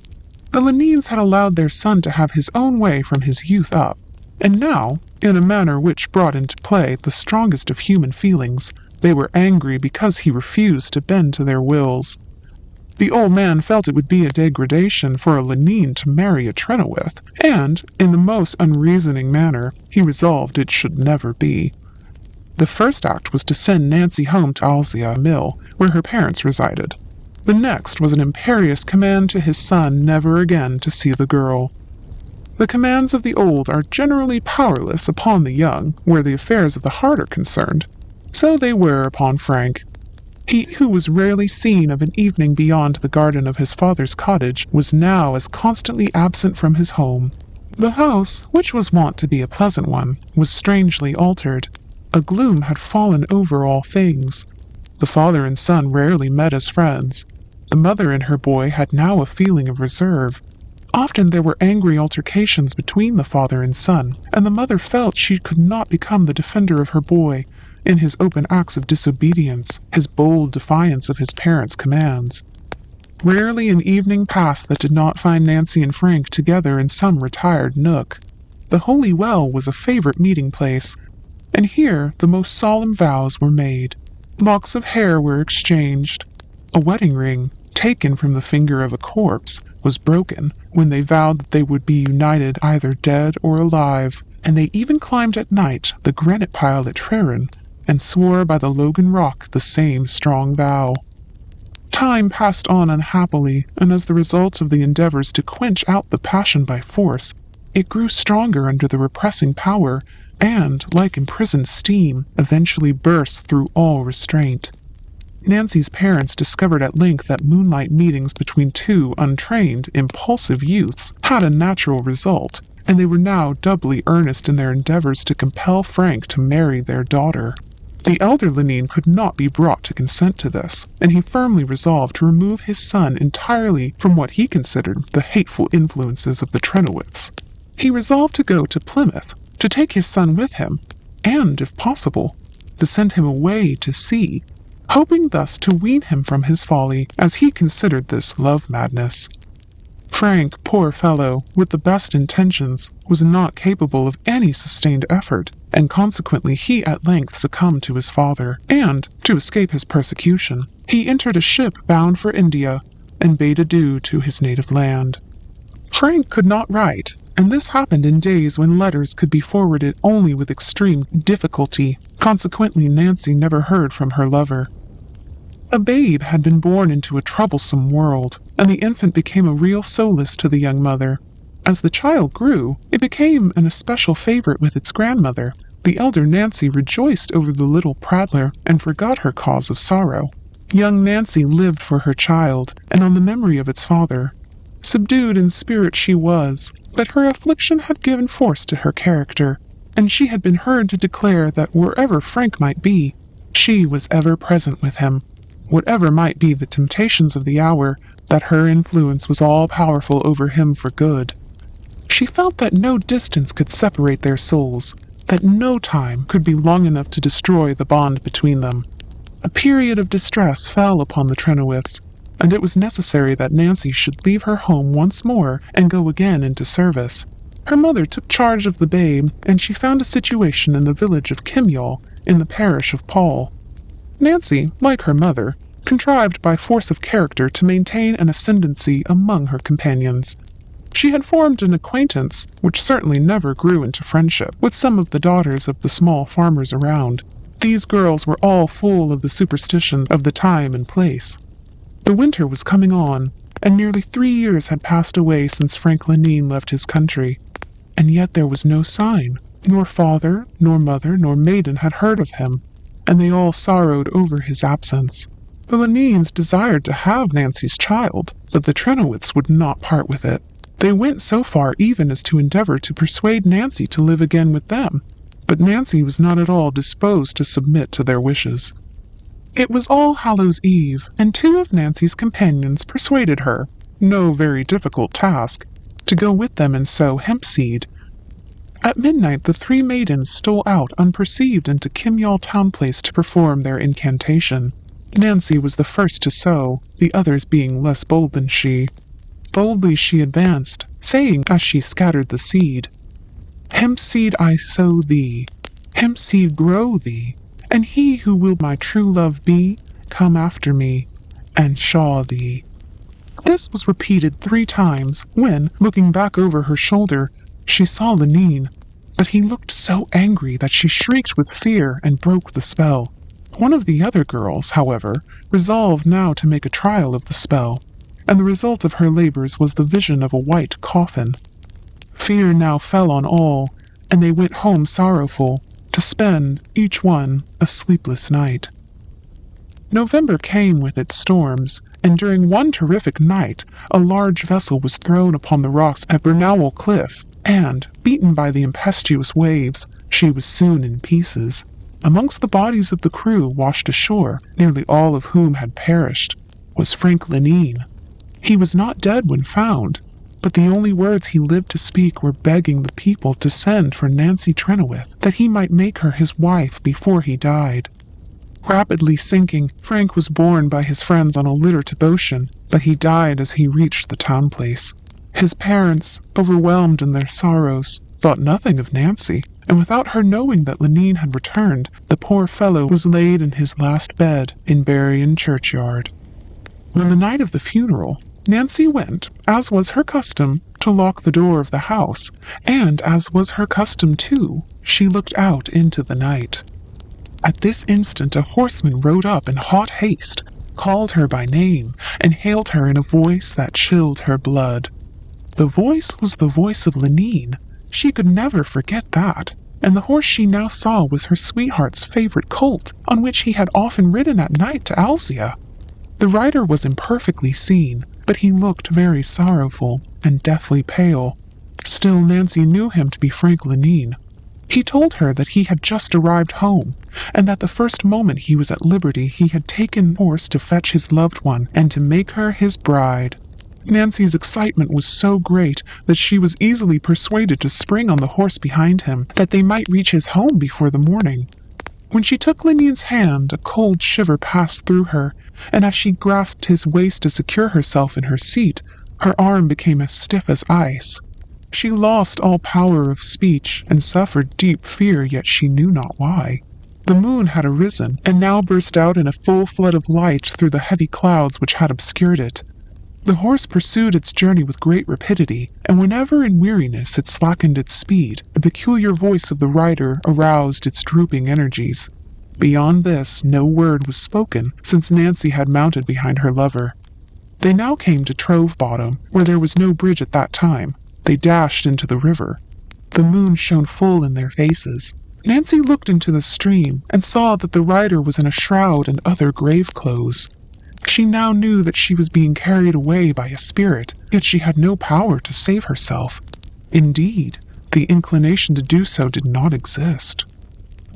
The Lenines had allowed their son to have his own way from his youth up, and now, in a manner which brought into play the strongest of human feelings. They were angry because he refused to bend to their wills. The old man felt it would be a degradation for a Lenine to marry a Trenowith, and, in the most unreasoning manner, he resolved it should never be. The first act was to send Nancy home to Alzia Mill, where her parents resided. The next was an imperious command to his son never again to see the girl. The commands of the old are generally powerless upon the young, where the affairs of the heart are concerned. So they were upon Frank. He who was rarely seen of an evening beyond the garden of his father's cottage was now as constantly absent from his home. The house, which was wont to be a pleasant one, was strangely altered. A gloom had fallen over all things. The father and son rarely met as friends. The mother and her boy had now a feeling of reserve. Often there were angry altercations between the father and son, and the mother felt she could not become the defender of her boy in his open acts of disobedience, his bold defiance of his parents' commands. Rarely an evening passed that did not find Nancy and Frank together in some retired nook. The Holy Well was a favorite meeting place, and here the most solemn vows were made. Locks of hair were exchanged. A wedding ring, taken from the finger of a corpse, was broken when they vowed that they would be united either dead or alive, and they even climbed at night the granite pile at Trerin, and swore by the Logan Rock the same strong vow. Time passed on unhappily, and as the result of the endeavors to quench out the passion by force, it grew stronger under the repressing power, and, like imprisoned steam, eventually burst through all restraint. Nancy's parents discovered at length that moonlight meetings between two untrained, impulsive youths had a natural result, and they were now doubly earnest in their endeavors to compel Frank to marry their daughter. The elder Lenine could not be brought to consent to this, and he firmly resolved to remove his son entirely from what he considered the hateful influences of the Trenowiths. He resolved to go to Plymouth, to take his son with him, and, if possible, to send him away to sea, hoping thus to wean him from his folly, as he considered this love madness. Frank, poor fellow, with the best intentions, was not capable of any sustained effort, and consequently he at length succumbed to his father, and, to escape his persecution, he entered a ship bound for India, and bade adieu to his native land. Frank could not write, and this happened in days when letters could be forwarded only with extreme difficulty. Consequently, Nancy never heard from her lover. A babe had been born into a troublesome world, and the infant became a real solace to the young mother. As the child grew, it became an especial favorite with its grandmother. The elder Nancy rejoiced over the little prattler and forgot her cause of sorrow. Young Nancy lived for her child, and on the memory of its father. Subdued in spirit she was, but her affliction had given force to her character, and she had been heard to declare that wherever Frank might be, she was ever present with him. Whatever might be the temptations of the hour, that her influence was all-powerful over him for good. She felt that no distance could separate their souls, that no time could be long enough to destroy the bond between them. A period of distress fell upon the Trenowiths, and it was necessary that Nancy should leave her home once more and go again into service. Her mother took charge of the babe, and she found a situation in the village of Kimyall, in the parish of Paul. Nancy, like her mother, contrived by force of character to maintain an ascendancy among her companions. She had formed an acquaintance, which certainly never grew into friendship, with some of the daughters of the small farmers around. These girls were all full of the superstitions of the time and place. The winter was coming on, and nearly 3 years had passed away since Frank Lenine left his country, and yet there was no sign. Nor father, nor mother, nor maiden had heard of him, and they all sorrowed over his absence. The Lenines desired to have Nancy's child, but the Trenowiths would not part with it. They went so far even as to endeavor to persuade Nancy to live again with them, but Nancy was not at all disposed to submit to their wishes. It was All Hallows Eve, and 2 of Nancy's companions persuaded her, no very difficult task, to go with them and sow hemp seed. At midnight the 3 maidens stole out unperceived into Kimyall town place to perform their incantation. Nancy was the first to sow, the others being less bold than she. Boldly she advanced, saying as she scattered the seed, Hemp seed I sow thee, hemp seed grow thee, and he who will my true love be, come after me, and shaw thee. This was repeated 3 times when, looking back over her shoulder, she saw Lenine, but he looked so angry that she shrieked with fear and broke the spell. One of the other girls, however, resolved now to make a trial of the spell, and the result of her labors was the vision of a white coffin. Fear now fell on all, and they went home sorrowful, to spend, each one, a sleepless night. November came with its storms, and during one terrific night, a large vessel was thrown upon the rocks at Bernowell Cliff, and, beaten by the impetuous waves, she was soon in pieces. Amongst the bodies of the crew washed ashore, nearly all of whom had perished, was Frank Lenine. He was not dead when found, but the only words he lived to speak were begging the people to send for Nancy Trenoweth, that he might make her his wife before he died. Rapidly sinking, Frank was borne by his friends on a litter to Beauchamp, but he died as he reached the town place. His parents, overwhelmed in their sorrows, thought nothing of Nancy, and without her knowing that Lenine had returned, the poor fellow was laid in his last bed in Berrien churchyard. On the night of the funeral, Nancy went, as was her custom, to lock the door of the house, and as was her custom too, she looked out into the night. At this instant a horseman rode up in hot haste, called her by name, and hailed her in a voice that chilled her blood. The voice was the voice of Lenine. She could never forget that, and the horse she now saw was her sweetheart's favorite colt, on which he had often ridden at night to Alzia. The rider was imperfectly seen, but he looked very sorrowful and deathly pale. Still Nancy knew him to be Frank Lenine. He told her that he had just arrived home, and that the first moment he was at liberty he had taken horse to fetch his loved one and to make her his bride. Nancy's excitement was so great that she was easily persuaded to spring on the horse behind him, that they might reach his home before the morning. When she took Lenine's hand, a cold shiver passed through her, and as she grasped his waist to secure herself in her seat, her arm became as stiff as ice. She lost all power of speech, and suffered deep fear, yet she knew not why. The moon had arisen, and now burst out in a full flood of light through the heavy clouds which had obscured it. The horse pursued its journey with great rapidity, and whenever in weariness it slackened its speed, the peculiar voice of the rider aroused its drooping energies. Beyond this, no word was spoken, since Nancy had mounted behind her lover. They now came to Trove Bottom, where there was no bridge at that time. They dashed into the river. The moon shone full in their faces. Nancy looked into the stream, and saw that the rider was in a shroud and other grave clothes. She now knew that she was being carried away by a spirit, yet she had no power to save herself. Indeed, the inclination to do so did not exist.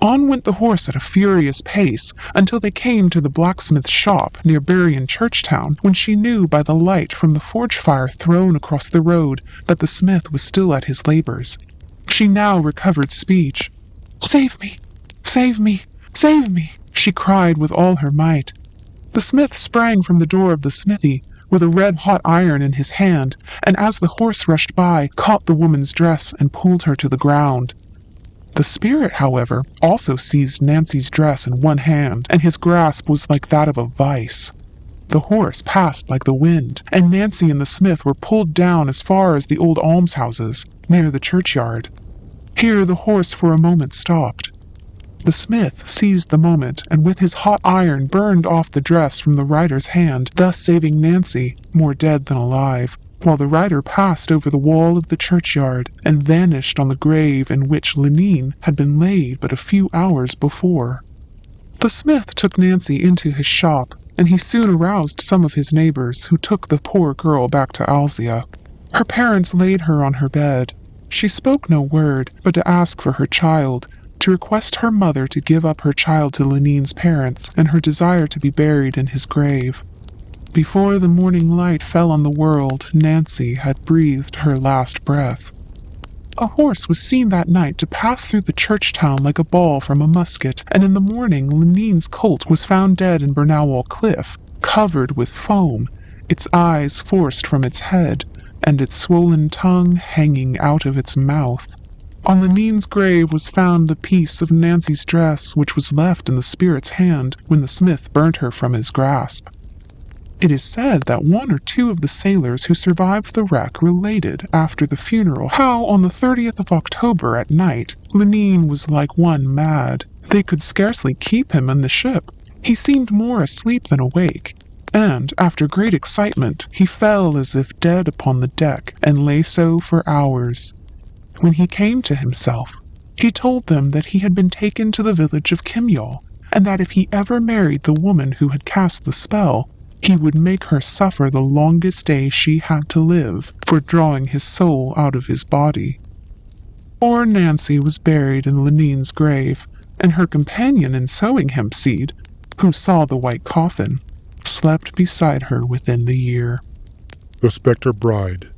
On went the horse at a furious pace, until they came to the blacksmith's shop near Berrien Churchtown, when she knew by the light from the forge fire thrown across the road that the smith was still at his labors. She now recovered speech. "Save me! Save me! Save me!" she cried with all her might. The smith sprang from the door of the smithy, with a red-hot iron in his hand, and as the horse rushed by, caught the woman's dress and pulled her to the ground. The spirit, however, also seized Nancy's dress in one hand, and his grasp was like that of a vice. The horse passed like the wind, and Nancy and the smith were pulled down as far as the old almshouses, near the churchyard. Here the horse for a moment stopped. The smith seized the moment, and with his hot iron burned off the dress from the rider's hand, thus saving Nancy, more dead than alive, while the rider passed over the wall of the churchyard and vanished on the grave in which Lenine had been laid but a few hours before. The smith took Nancy into his shop, and he soon aroused some of his neighbors, who took the poor girl back to Alzia. Her parents laid her on her bed. She spoke no word, but to ask for her child, to request her mother to give up her child to Lenine's parents, and her desire to be buried in his grave. Before the morning light fell on the world, Nancy had breathed her last breath. A horse was seen that night to pass through the church town like a ball from a musket, and in the morning Lenine's colt was found dead in Bernowell Cliff, covered with foam, its eyes forced from its head, and its swollen tongue hanging out of its mouth. On Lenine's grave was found the piece of Nancy's dress which was left in the spirit's hand when the smith burnt her from his grasp. It is said that one or two of the sailors who survived the wreck related, after the funeral, how on the 30th of October at night, Lenine was like one mad. They could scarcely keep him in the ship. He seemed more asleep than awake, and, after great excitement, he fell as if dead upon the deck, and lay so for hours. When he came to himself, he told them that he had been taken to the village of Kimyol, and that if he ever married the woman who had cast the spell, he would make her suffer the longest day she had to live for drawing his soul out of his body. Poor Nancy was buried in Lenine's grave, and her companion in sowing hemp seed, who saw the white coffin, slept beside her within the year. The Spectre Bride.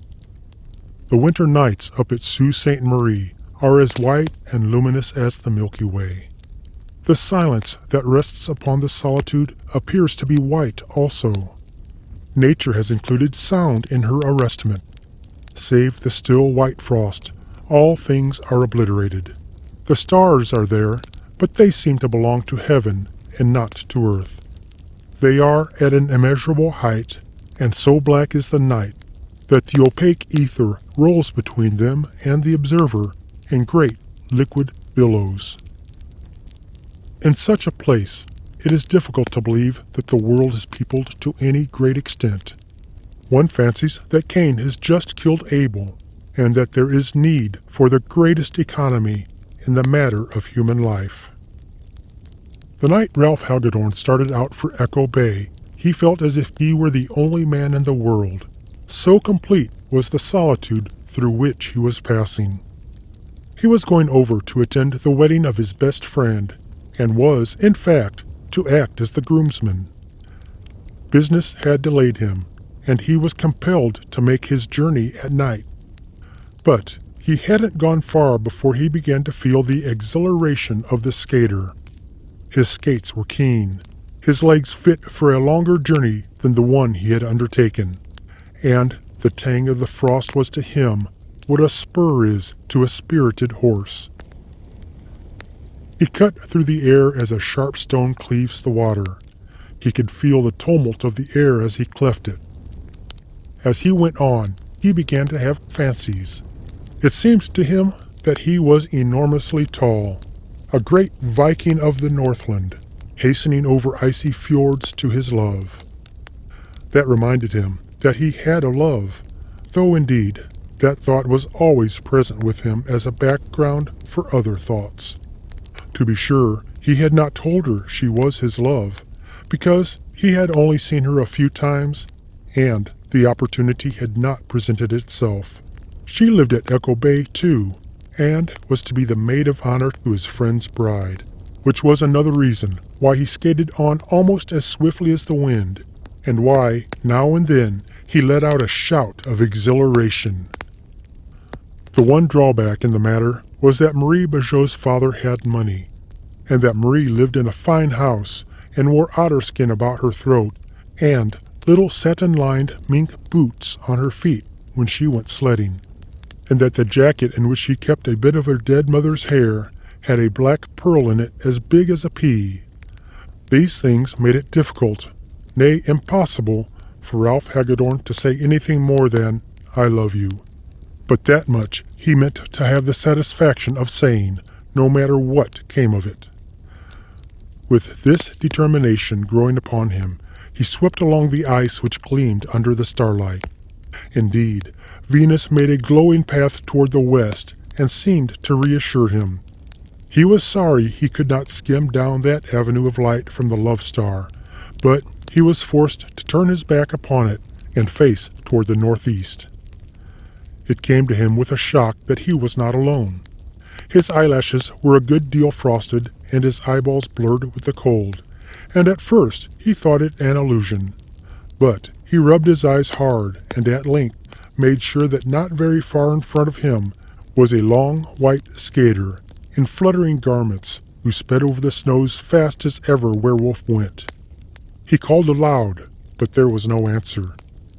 The winter nights up at Sault Ste. Marie are as white and luminous as the Milky Way. The silence that rests upon the solitude appears to be white also. Nature has included sound in her arrestment. Save the still white frost, all things are obliterated. The stars are there, but they seem to belong to heaven and not to earth. They are at an immeasurable height, and so black is the night that the opaque ether rolls between them and the observer in great liquid billows. In such a place, it is difficult to believe that the world is peopled to any great extent. One fancies that Cain has just killed Abel, and that there is need for the greatest economy in the matter of human life. The night Ralph Hagedorn started out for Echo Bay, he felt as if he were the only man in the world. So complete was the solitude through which he was passing. He was going over to attend the wedding of his best friend, and was, in fact, to act as the groomsman. Business had delayed him, and he was compelled to make his journey at night. But he hadn't gone far before he began to feel the exhilaration of the skater. His skates were keen, his legs fit for a longer journey than the one he had undertaken, and the tang of the frost was to him what a spur is to a spirited horse. He cut through the air as a sharp stone cleaves the water. He could feel the tumult of the air as he cleft it. As he went on, he began to have fancies. It seemed to him that he was enormously tall, a great Viking of the Northland, hastening over icy fjords to his love. That reminded him that he had a love, though indeed that thought was always present with him as a background for other thoughts. To be sure, he had not told her she was his love, because he had only seen her a few times, and the opportunity had not presented itself. She lived at Echo Bay, too, and was to be the maid of honor to his friend's bride, which was another reason why he skated on almost as swiftly as the wind, and why, now and then, he let out a shout of exhilaration. The one drawback in the matter was that Marie Bajot's father had money, and that Marie lived in a fine house and wore otterskin about her throat and little satin-lined mink boots on her feet when she went sledding, and that the jacket in which she kept a bit of her dead mother's hair had a black pearl in it as big as a pea. These things made it difficult, nay impossible, for Ralph Hagedorn to say anything more than, "I love you." But that much he meant to have the satisfaction of saying, no matter what came of it. With this determination growing upon him, he swept along the ice which gleamed under the starlight. Indeed, Venus made a glowing path toward the west and seemed to reassure him. He was sorry he could not skim down that avenue of light from the Love Star, but he was forced to turn his back upon it and face toward the northeast. It came to him with a shock that he was not alone. His eyelashes were a good deal frosted and his eyeballs blurred with the cold, and at first he thought it an illusion. But he rubbed his eyes hard and at length made sure that not very far in front of him was a long white skater in fluttering garments who sped over the snows fast as ever Werewolf went. He called aloud, but there was no answer,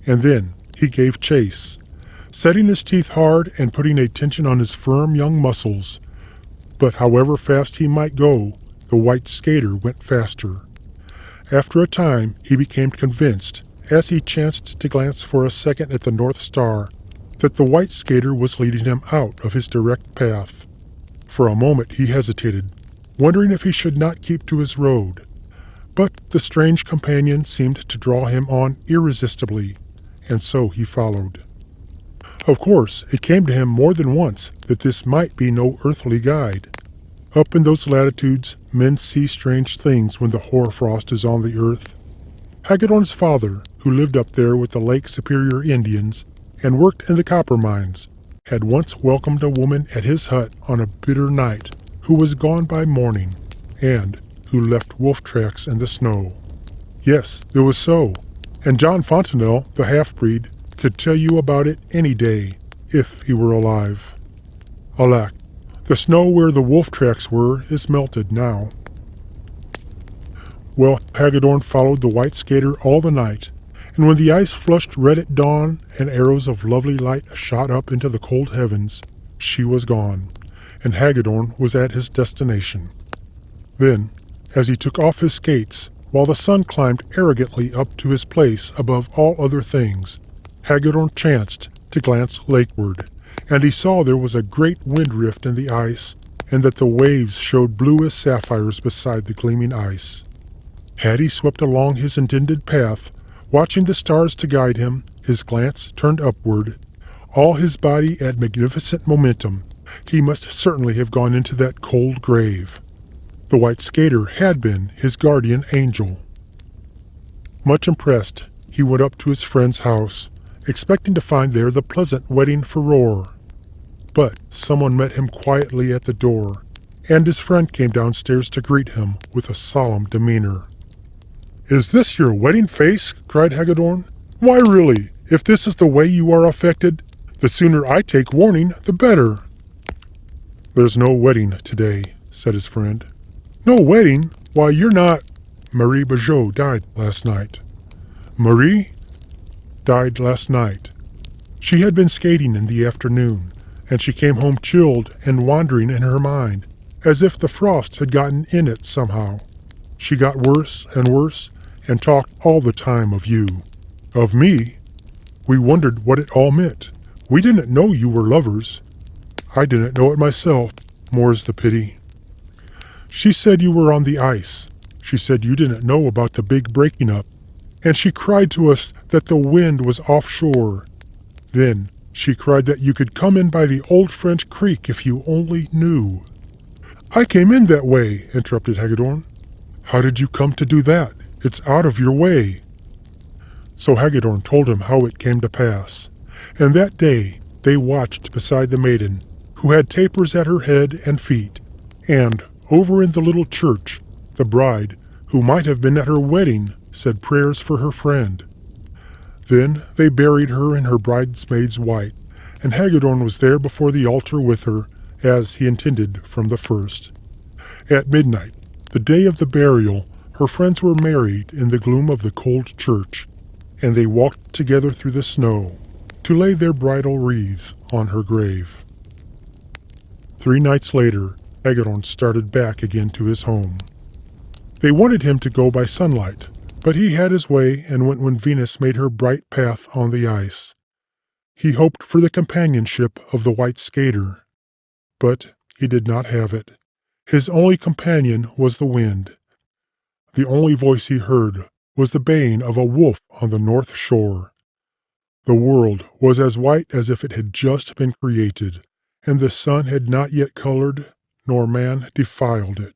and then he gave chase. setting his teeth hard and putting a tension on his firm young muscles. But however fast he might go, the white skater went faster. After a time, he became convinced, as he chanced to glance for a second at the North Star, that the white skater was leading him out of his direct path. For a moment he hesitated, wondering if he should not keep to his road. But the strange companion seemed to draw him on irresistibly, and so he followed. Of course, it came to him more than once that this might be no earthly guide. Up in those latitudes, men see strange things when the hoarfrost is on the earth. Hagedorn's father, who lived up there with the Lake Superior Indians and worked in the copper mines, had once welcomed a woman at his hut on a bitter night who was gone by morning, and who left wolf tracks in the snow. Yes, it was so, and John Fontenelle, the half-breed, could tell you about it any day, if he were alive. Alack, the snow where the wolf tracks were is melted now. Well, Hagedorn followed the white skater all the night, and when the ice flushed red at dawn and arrows of lovely light shot up into the cold heavens, she was gone, and Hagedorn was at his destination. Then, as he took off his skates, while the sun climbed arrogantly up to his place above all other things, Hagedorn chanced to glance lakeward, and he saw there was a great wind rift in the ice, and that the waves showed blue as sapphires beside the gleaming ice. Had he swept along his intended path, watching the stars to guide him, his glance turned upward, all his body at magnificent momentum, he must certainly have gone into that cold grave. The white skater had been his guardian angel. Much impressed, he went up to his friend's house, expecting to find there the pleasant wedding furore. But someone met him quietly at the door, and his friend came downstairs to greet him with a solemn demeanor. "Is this your wedding face?" cried Hagedorn. "Why really, if this is the way you are affected, the sooner I take warning, the better." "There's no wedding today," said his friend. "No wedding? Why, you're not—" "Marie Bajot died last night." "Marie?" "Died last night. She had been skating in the afternoon, and she came home chilled and wandering in her mind, as if the frost had gotten in it somehow. She got worse and worse, and talked all the time of you." "Of me?" "We wondered what it all meant. We didn't know you were lovers." "I didn't know it myself, more's the pity." "She said you were on the ice. She said you didn't know about the big breaking up, and she cried to us that the wind was offshore. Then she cried that you could come in by the old French creek if you only knew." "I came in that way," interrupted Hagedorn. "How did you come to do that? It's out of your way." So Hagedorn told him how it came to pass, and that day they watched beside the maiden, who had tapers at her head and feet, and, over in the little church, the bride, who might have been at her wedding, said prayers for her friend. Then they buried her in her bridesmaid's white, and Hagedorn was there before the altar with her, as he intended from the first. At midnight, the day of the burial, her friends were married in the gloom of the cold church, and they walked together through the snow to lay their bridal wreaths on her grave. 3 nights later, Hagedorn started back again to his home. They wanted him to go by sunlight, but he had his way and went when Venus made her bright path on the ice. He hoped for the companionship of the white skater, but he did not have it. His only companion was the wind. The only voice he heard was the baying of a wolf on the north shore. The world was as white as if it had just been created, and the sun had not yet colored, nor man defiled it.